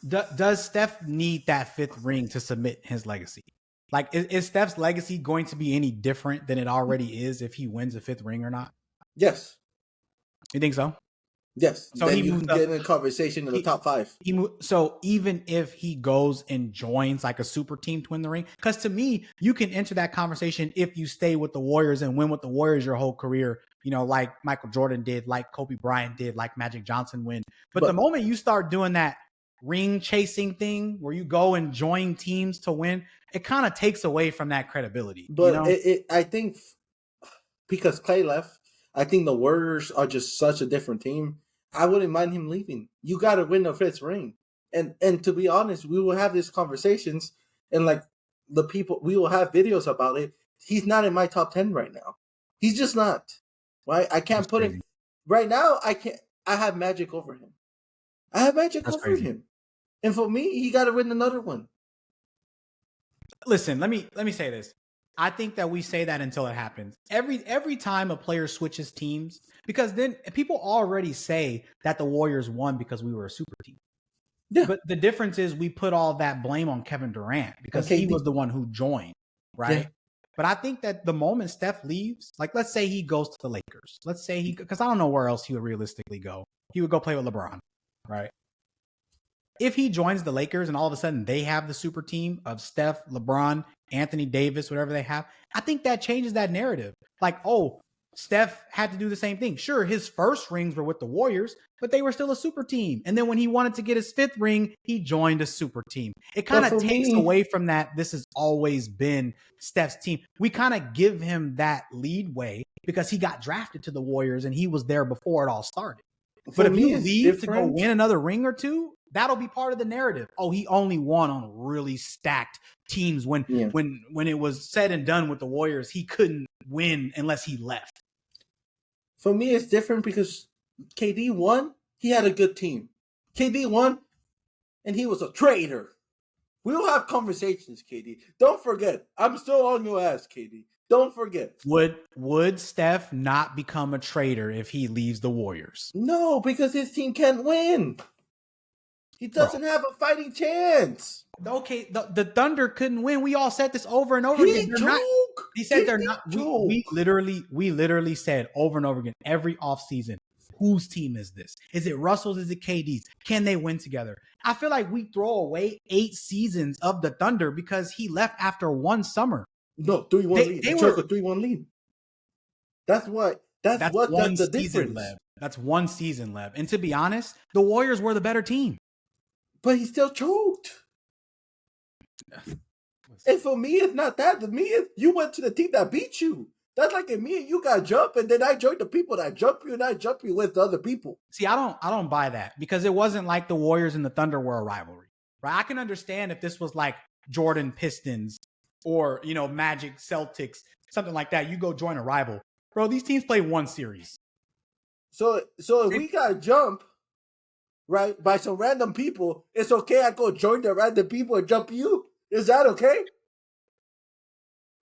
does Steph need that fifth ring to submit his legacy? Is Steph's legacy going to be any different than it already is if he wins a fifth ring or not?
Yes.
You think so?
Yes.
So
then you can get in a conversation in the top five.
So even if he goes and joins like a super team to win the ring, because to me, you can enter that conversation if you stay with the Warriors and win with the Warriors your whole career, like Michael Jordan did, like Kobe Bryant did, like Magic Johnson win. But the moment you start doing that ring chasing thing where you go and join teams to win, it kind of takes away from that credibility.
But I think because Clay left, I think the Warriors are just such a different team. I wouldn't mind him leaving. You got to win the fifth ring. And to be honest, we will have these conversations and we will have videos about it. He's not in my top 10 right now. He's just not. Right? I can't put him right now. I have Magic over him. Him. And for me, he got to win another one.
Listen, let me say this. I think that we say that until it happens. Every time a player switches teams, because then people already say that the Warriors won because we were a super team. Yeah. But the difference is we put all that blame on Kevin Durant because he was the one who joined, right? Yeah. But I think that the moment Steph leaves, let's say he goes to the Lakers. Let's say because I don't know where else he would realistically go. He would go play with LeBron, right? If he joins the Lakers and all of a sudden they have the super team of Steph, LeBron, Anthony Davis, whatever they have, I think that changes that narrative. Steph had to do the same thing. Sure, his first rings were with the Warriors, but they were still a super team. And then when he wanted to get his fifth ring, he joined a super team. It kind of takes away from that. This has always been Steph's team. We kind of give him that leadway because he got drafted to the Warriors and he was there before it all started. But if you leave to go win another ring or two, that'll be part of the narrative. Oh, he only won on really stacked teams when it was said and done with the Warriors. He couldn't win unless he left.
For me, it's different because KD won. He had a good team. KD won, and he was a traitor. We'll have conversations, KD. Don't forget, I'm still on your ass, KD. Don't forget.
Would Steph not become a traitor if he leaves the Warriors?
No, because his team can't win. He doesn't have a fighting chance.
Okay, the Thunder couldn't win. We all said this over and over again. He said they're not. We literally said over and over again every offseason, whose team is this? Is it Russell's? Is it KD's? Can they win together? I feel like we throw away 8 seasons of the Thunder because he left after one summer.
No, 3-1 lead. They took a 3-1 lead. That's what. That's the difference.
Lev. That's one season, Lev. And to be honest, the Warriors were the better team.
But he still choked. And for me, it's not that. To me, it's you went to the team that beat you. That's like if me and you got jumped, and then I joined the people that jump you, and I jump you with the other people.
See, I don't buy that because it wasn't like the Warriors and the Thunder were a rivalry, right? I can understand if this was like Jordan Pistons or Magic Celtics, something like that. You go join a rival, bro. These teams play one series.
So if we got jumped, right, by some random people, it's okay. I go join the random people and jump you. Is that okay?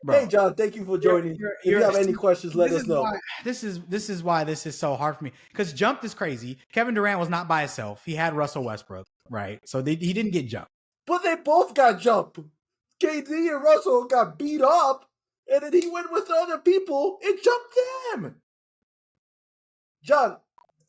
Bro, hey, John, thank you for joining. If you have any questions, let us know.
This is why this is so hard for me because jumped is crazy. Kevin Durant was not by himself. He had Russell Westbrook, right? So he didn't get jumped.
But they both got jumped. KD and Russell got beat up, and then he went with the other people and jumped them. John,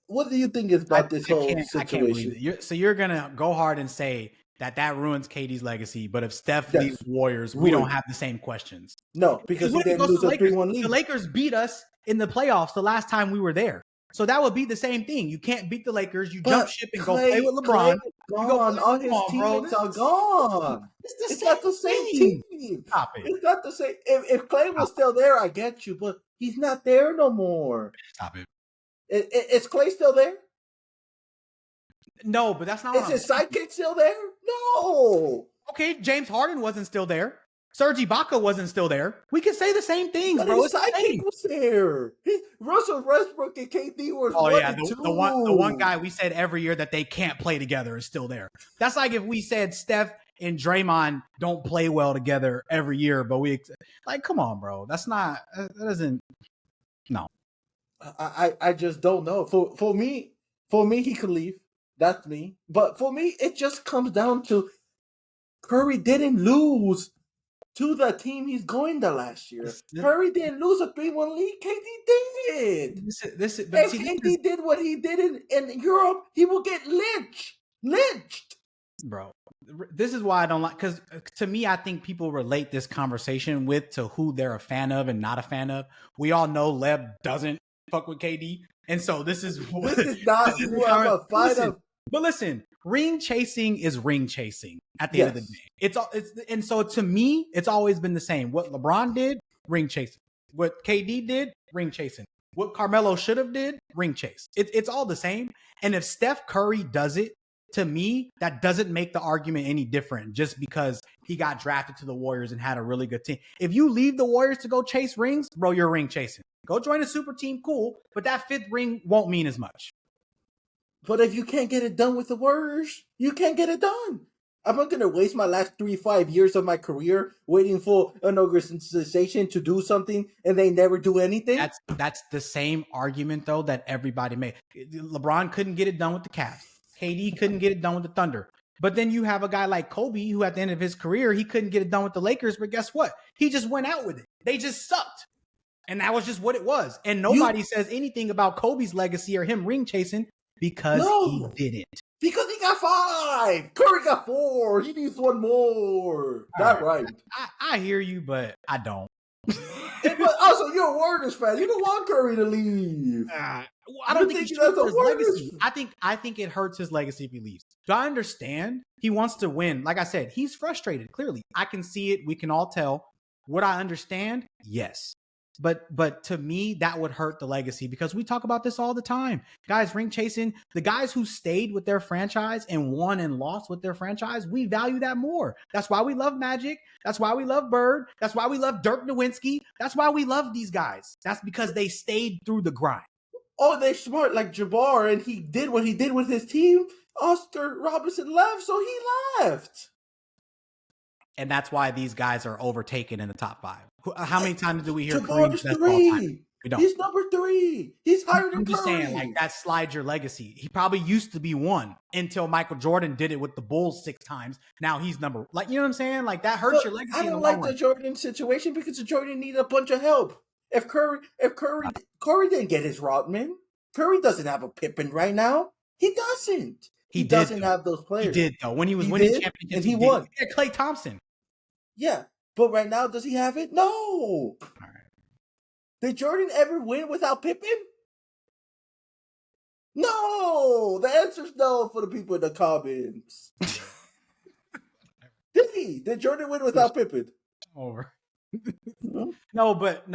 what do you think is about this whole situation? I can't believe
it. So you're going to go hard and say that ruins KD's legacy, but if Steph leaves Warriors, we don't have the same questions.
No, because he didn't lose a 3-1 lead.
The Lakers beat us in the playoffs the last time we were there. So that would be the same thing. You can't beat the Lakers. You jump ship and go play with LeBron.
Gone. All his teammates are gone. It's not the same team.
Stop it.
It's not the same. If Clay was still there, I get you, but he's not there no more.
Stop it.
Is Clay still there?
No, but that's not.
Is his sidekick still there? No.
Okay, James Harden wasn't still there. Serge Ibaka wasn't still there. We could say the same things,
but
bro.
His sidekick was there. Russell Westbrook and KD were.
Oh yeah, the one guy we said every year that they can't play together is still there. That's like if we said Steph and Draymond don't play well together every year, but come on, bro. That's not. That doesn't. No.
I just don't know. For me, he could leave. That's me. But for me, it just comes down to Curry didn't lose to the team he's going to last year. Curry didn't lose a 3-1 lead. KD did. If KD did what he did in Europe, he will get lynched.
Bro, this is why I don't like, because to me, I think people relate this conversation to who they're a fan of and not a fan of. We all know Leb doesn't fuck with KD. And so this is
not who I'm a fan of.
But listen, ring chasing is ring chasing at the end of the day. And so to me, it's always been the same. What LeBron did, ring chasing. What KD did, ring chasing. What Carmelo should have did, ring chase. It's all the same. And if Steph Curry does it, to me, that doesn't make the argument any different just because he got drafted to the Warriors and had a really good team. If you leave the Warriors to go chase rings, bro, you're ring chasing. Go join a super team, cool, but that 5th ring won't mean as much.
But if you can't get it done with the Warriors, you can't get it done. I'm not going to waste my last 3-5 years of my career waiting for an organization to do something and they never do anything.
That's the same argument, though, that everybody made. LeBron couldn't get it done with the Cavs. KD couldn't get it done with the Thunder. But then you have a guy like Kobe who at the end of his career, he couldn't get it done with the Lakers. But guess what? He just went out with it. They just sucked. And that was just what it was. And nobody says anything about Kobe's legacy or him ring chasing because he didn't.
Because he got 5. Curry got 4. He needs 1 more. That's right.
I hear you, but I don't.
But also, you're a Warriors fan. You don't want Curry to leave.
I don't think he hurts his legacy. I think it hurts his legacy if he leaves. So I understand he wants to win. Like I said, he's frustrated. Clearly, I can see it. We can all tell. What I understand, yes. But to me, that would hurt the legacy because we talk about this all the time. Guys, ring chasing, the guys who stayed with their franchise and won and lost with their franchise, we value that more. That's why we love Magic. That's why we love Bird. That's why we love Dirk Nowitzki. That's why we love these guys. That's because they stayed through the grind.
Oh, they're smart like Jabbar, and he did what he did with his team. Oscar Robertson left, so he left.
And that's why these guys are overtaken in the top 5. How many times do we hear
Jabbar's
Kareem's
3?
We don't.
He's number 3. He's higher than
I'm just
Curry.
saying, like, that slides your legacy. He probably used to be 1 until Michael Jordan did it with the Bulls 6 times. Now he's number, like, you know what I'm saying? Like, that hurts your legacy.
I don't like the Jordan situation because the Jordan needed a bunch of help. If Curry didn't get his Rodman, Curry doesn't have a Pippen right now. He doesn't. He doesn't have those players.
He did though. When he was winning championships,
and he won.
Yeah, Klay Thompson.
Yeah, but right now, does he have it? No.
All right.
Did Jordan ever win without Pippen? No. The answer's no for the people in the comments. Did he? Did Jordan win without Pippen?
Over. No, but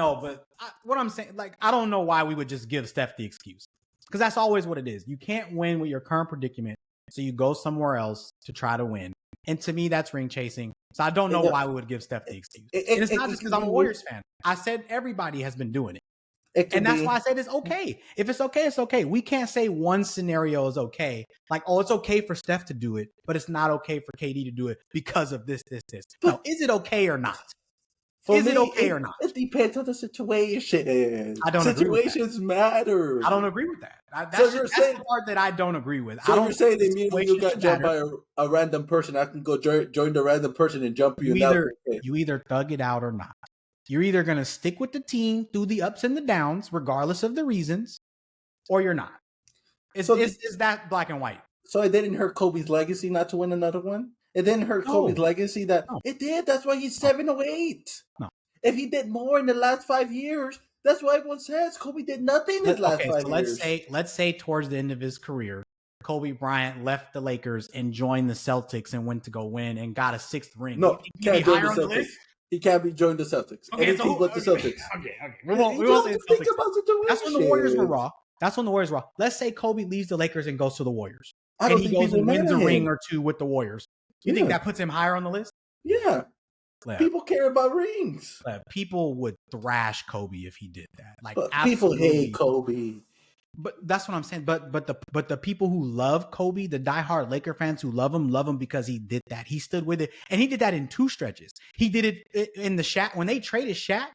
what I'm saying, like, I don't know why we would just give Steph the excuse, because that's always what it is. You can't win with your current predicament, so you go somewhere else to try to win. And to me, that's ring chasing. So I don't know why we would give Steph the excuse. And it's not just because I'm a Warriors fan. I said everybody has been doing it. And that's why I said it's okay. If it's okay, it's okay. We can't say one scenario is okay. Like, oh, it's okay for Steph to do it, but it's not okay for KD to do it because of this. No, is it okay or not? Is it okay or not?
It depends on the situation.
I don't
Situations matter.
I don't agree with that. That's the part that I don't agree with.
So you're saying that me when you got jumped by a random person, I can go join the random person and jump you.
You either thug it out or not. You're either going to stick with the team through the ups and the downs, regardless of the reasons, or you're not. It's that black and white.
So it didn't hurt Kobe's legacy not to win another one? It didn't hurt Kobe's legacy it did. That's why he's 708.
No.
If he did more in the last 5 years, that's what everyone says. Kobe did nothing in his last 5 years.
Let's say towards the end of his career, Kobe Bryant left the Lakers and joined the Celtics and went to go win and got a 6th ring.
No, he can't join the Celtics. He can't be joined the Celtics. Anything but the Celtics.
Okay. We won't say the Celtics. That's when the Warriors were raw. Let's say Kobe leaves the Lakers and goes to the Warriors. And he goes and wins a ring or 2 with the Warriors. You think that puts him higher on the list?
Yeah. People care about rings.
People would thrash Kobe if he did that. Like,
people hate Kobe.
But that's what I'm saying. But the people who love Kobe, the diehard Laker fans who love him because he did that. He stood with it, and he did that in 2 stretches. He did it in the Shaq when they traded Shaq.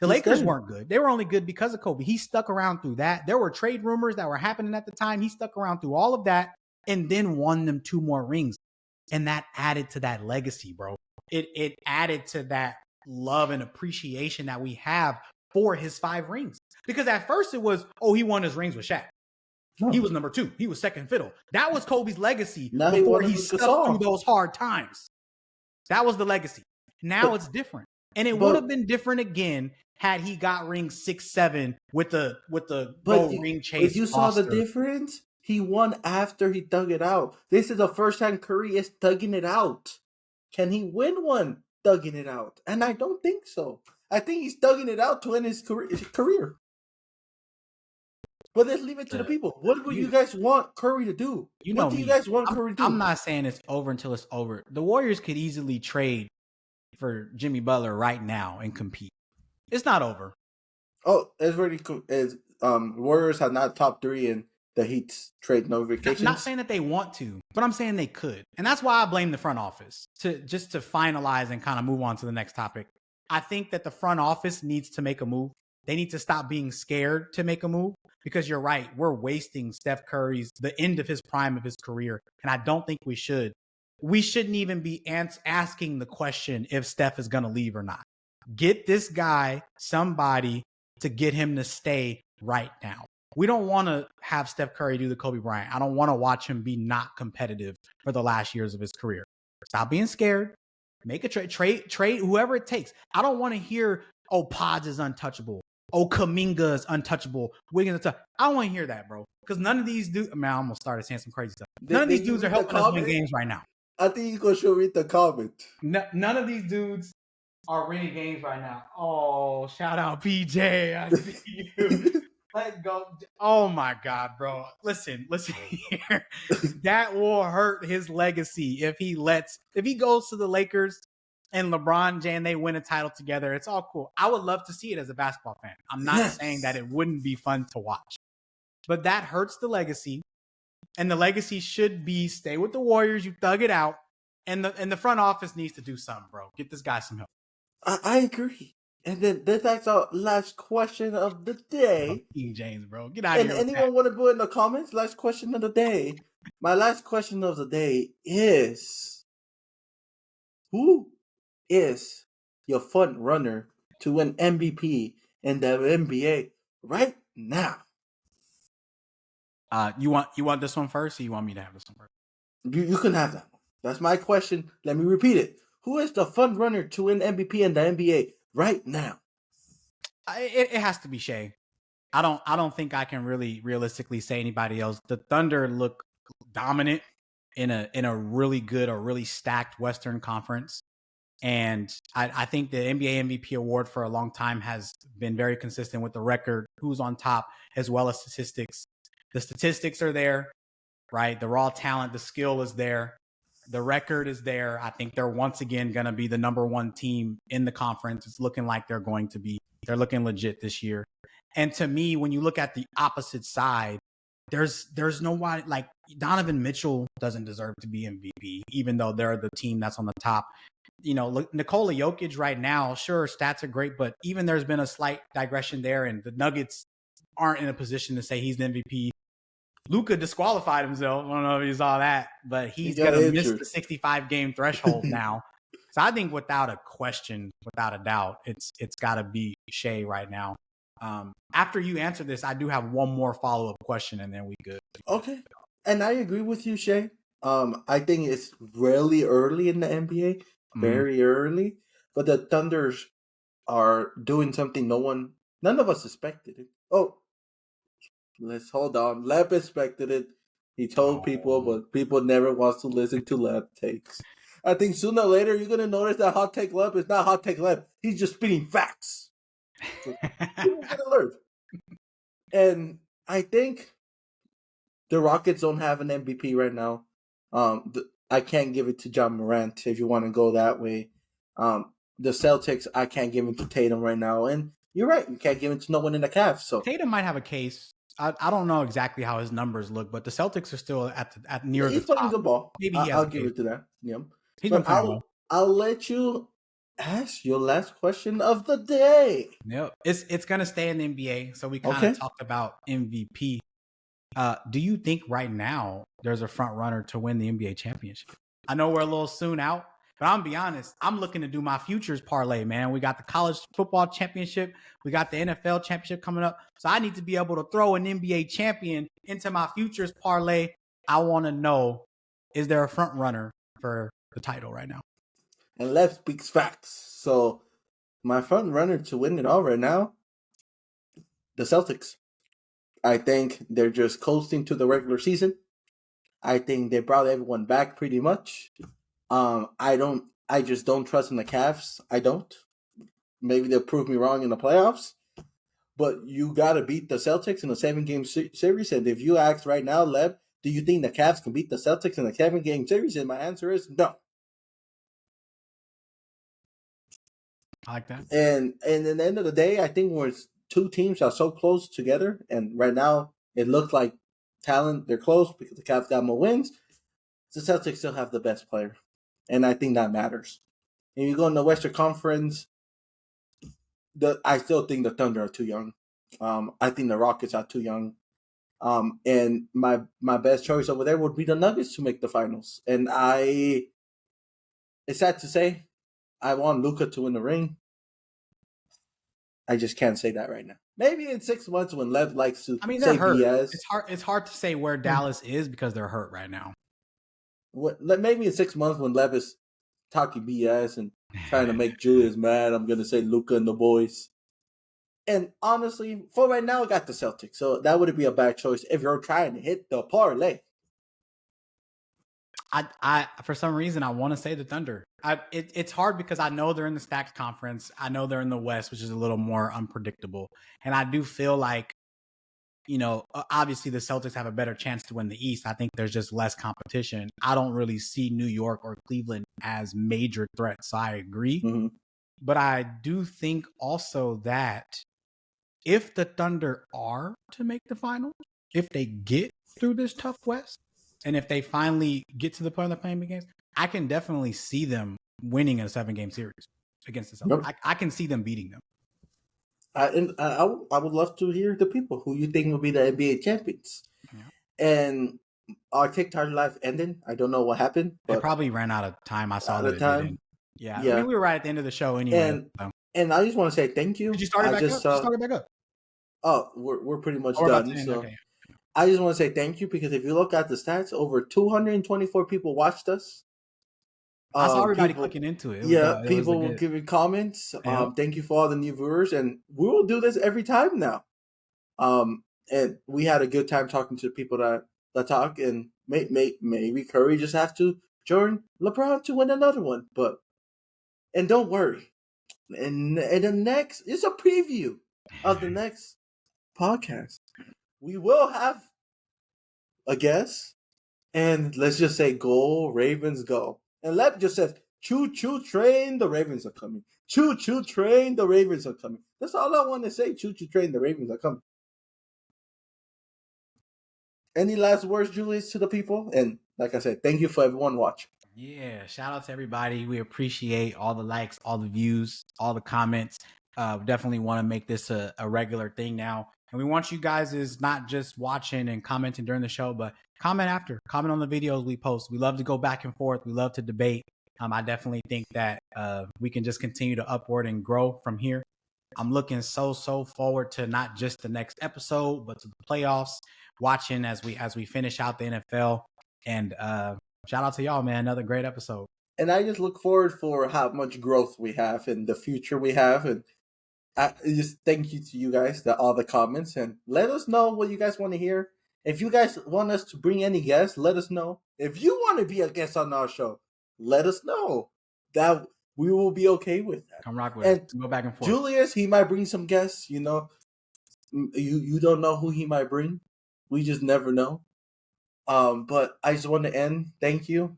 The Lakers weren't good. They were only good because of Kobe. He stuck around through that. There were trade rumors that were happening at the time. He stuck around through all of that and then won them 2 more rings. And that added to that legacy, bro. It added to that love and appreciation that we have for his 5 rings. Because at first it was, he won his rings with Shaq. No. He was number 2. He was second fiddle. That was Kobe's legacy before he stuck through those hard times. That was the legacy. Now it's different. And it would have been different again had he got ring 6, 7 with the ring chase.
But you saw the difference? He won after he dug it out. This is the first time Curry is thugging it out. Can he win one thugging it out? And I don't think so. I think he's thugging it out to end his career. But let's leave it to the people. What would you guys want Curry to do? What do you guys want Curry to do?
I'm not saying it's over until it's over. The Warriors could easily trade for Jimmy Butler right now and compete. It's not over.
Oh, it's really cool. Warriors have not top 3 in the Heat's trade notifications.
I'm not saying that they want to, but I'm saying they could. And that's why I blame the front office to finalize and kind of move on to the next topic. I think that the front office needs to make a move. They need to stop being scared to make a move, because you're right. We're wasting Steph Curry's, the end of his prime of his career. And I don't think we should. We shouldn't even be asking the question if Steph is going to leave or not. Get this guy somebody to get him to stay right now. We don't want to have Steph Curry do the Kobe Bryant. I don't want to watch him be not competitive for the last years of his career. Stop being scared. Make a trade whoever it takes. I don't want to hear, Pods is untouchable. Kuminga is untouchable. Wiggins is untouchable. I don't want to hear that, bro. Because none of these dudes, I almost started saying some crazy stuff. None of these dudes are helping us win games right now.
I think you're going to read the comment.
None of these dudes are winning games right now. Oh, shout out PJ. I see you. Let go. Oh my God, bro. Listen here. That will hurt his legacy if he goes to the Lakers and LeBron James, they win a title together. It's all cool. I would love to see it as a basketball fan. I'm not saying that
Yes.
it wouldn't be fun to watch, but that hurts the legacy. And the legacy should be stay with the Warriors. You thug it out. And the front office needs to do something, bro. Get this guy some help.
I agree. And then that's our last question of the day.
King James, bro. Get out of
And
here.
anyone want to put in the comments? Last question of the day. My last question of the day is: who is your front runner to win MVP in the NBA right now?
You want this one first, or you want me to have this one first?
You can have that one. That's my question. Let me repeat it. Who is the front runner to win MVP in the NBA right now?
It has to be Shea. I don't think I can really realistically say anybody else. The Thunder look dominant in a really good or really stacked Western Conference. And I think the NBA MVP award for a long time has been very consistent with the record, who's on top, as well as statistics. The statistics are there, right? The raw talent, the skill is there. The record is there. I think they're once again going to be the number one team in the conference. It's looking like they're going to be. They're looking legit this year. And to me, when you look at the opposite side, there's no one like Donovan Mitchell doesn't deserve to be MVP, even though they're the team that's on the top. You know, look, Nikola Jokic right now, sure, stats are great, but even there's been a slight digression there, and the Nuggets aren't in a position to say he's the MVP. Luka disqualified himself. I don't know if you saw that, but he's going to miss the 65 game threshold now. So I think without a question, without a doubt, it's got to be Shea right now. After you answer this, I do have one more follow-up question, and then we good.
Okay. And I agree with you, Shea. I think it's really early in the NBA, very early. But the Thunders are doing something none of us expected it. Oh, let's hold on. Leb expected it. He told people, but people never wants to listen to Leb takes. I think sooner or later you're gonna notice that Hot Take Leb is not Hot Take Leb. He's just spitting facts. So people gonna learn. And I think the Rockets don't have an MVP right now. I can't give it to John Morant if you want to go that way. The Celtics, I can't give it to Tatum right now. And you're right, you can't give it to no one in the Cavs. So
Tatum might have a case. I don't know exactly how his numbers look, but the Celtics are still at near
he's
the top.
playing good ball.
Maybe
I'll give it to that. Yeah.
He's been playing well.
I'll let you ask your last question of the day.
Yep. It's gonna stay in the NBA. So we kind of talked about MVP. Do you think right now there's a front runner to win the NBA championship? I know we're a little soon out, but I'm gonna be honest. I'm looking to do my futures parlay, man. We got the college football championship. We got the NFL championship coming up. So I need to be able to throw an NBA champion into my futures parlay. I want to know, is there a front runner for the title right now?
And Lev speaks facts. So my front runner to win it all right now, the Celtics. I think they're just coasting to the regular season. I think they brought everyone back pretty much. I just don't trust in the Cavs. I don't. Maybe they'll prove me wrong in the playoffs. But you got to beat the Celtics in a 7-game series. And if you ask right now, Lev, do you think the Cavs can beat the Celtics in a 7-game series? And my answer is no.
I like that.
And at the end of the day, I think we're two teams are so close together, and right now it looks like talent, they're close because the Cavs got more wins. The Celtics still have the best player, and I think that matters. And you go in the Western Conference, I still think the Thunder are too young. I think the Rockets are too young. And my best choice over there would be the Nuggets to make the finals. And it's sad to say, I want Luka to win the ring. I just can't say that right now. Maybe in 6 months when Lev likes to say
hurt.
BS.
It's hard to say where Dallas is because they're hurt right now.
Maybe in 6 months when Lev is talking BS and trying to make Julius mad, I'm going to say Luka and the boys. And honestly, for right now, I got the Celtics. So that wouldn't be a bad choice if you're trying to hit the parlay.
I for some reason I want to say the Thunder. It's hard because I know they're in the stacked conference. I know they're in the West, which is a little more unpredictable. And I do feel like, obviously the Celtics have a better chance to win the East. I think there's just less competition. I don't really see New York or Cleveland as major threats. So I agree.
Mhm.
But I do think also that if the Thunder are to make the finals, if they get through this tough West, and if they finally get to the point of the playing games, I can definitely see them winning a 7-game series against the Celtics.
Yep.
I can see them beating them.
I would love to hear the people who you think will be the NBA champions.
Yeah.
And our TikTok live ended. I don't know what happened,
It
but
probably ran out of time. I saw
out
that
of
it
time.
didn't. Yeah.
Yeah.
I mean, we were right at the end of the show anyway.
And
so.
and I just want to say thank you.
Did you start it
I
back
just
up? Did you start it back up?
Oh, we're pretty much
Oh, we're about
done.
to end.
So
Okay.
I just want to say thank you because if you look at the stats, over 224 people watched us.
I saw everybody
People,
clicking into it.
people will
good.
give you comments.
Yep.
Thank you for all the new viewers, and we will do this every time now. And we had a good time talking to the people that talk, and maybe Curry just have to join LeBron to win another one. And don't worry, and the next it's a preview of the next podcast. We will have a guest, and let's just say go Ravens go. And Lep just says, choo choo train, the Ravens are coming. Choo choo train, the Ravens are coming. That's all I want to say. Choo choo train, the Ravens are coming. Any last words, Julius, to the people? And like I said, thank you for everyone watching.
Yeah, shout out to everybody. We appreciate all the likes, all the views, all the comments. Definitely want to make this a regular thing now. And we want you guys is not just watching and commenting during the show, but comment after. Comment on the videos we post. We love to go back and forth. We love to debate. I definitely think that we can just continue to upward and grow from here. I'm looking so forward to not just the next episode, but to the playoffs, watching as we finish out the NFL. And shout out to y'all, man. Another great episode.
And I just look forward for how much growth we have and the future we have. And I just thank you to you guys, all the comments, and let us know what you guys want to hear. If you guys want us to bring any guests, let us know. If you want to be a guest on our show, let us know. That we will be okay with that.
Come rock with
And
us. Go back and forth.
Julius, he might bring some guests. You you don't know who he might bring. We just never know. But I just want to end. Thank you.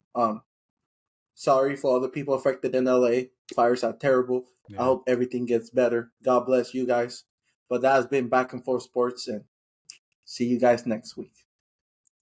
Sorry for all the people affected in LA. Fires are terrible. Yeah. I hope everything gets better. God bless you guys. But that has been Back and Forth Sports, and see you guys next week.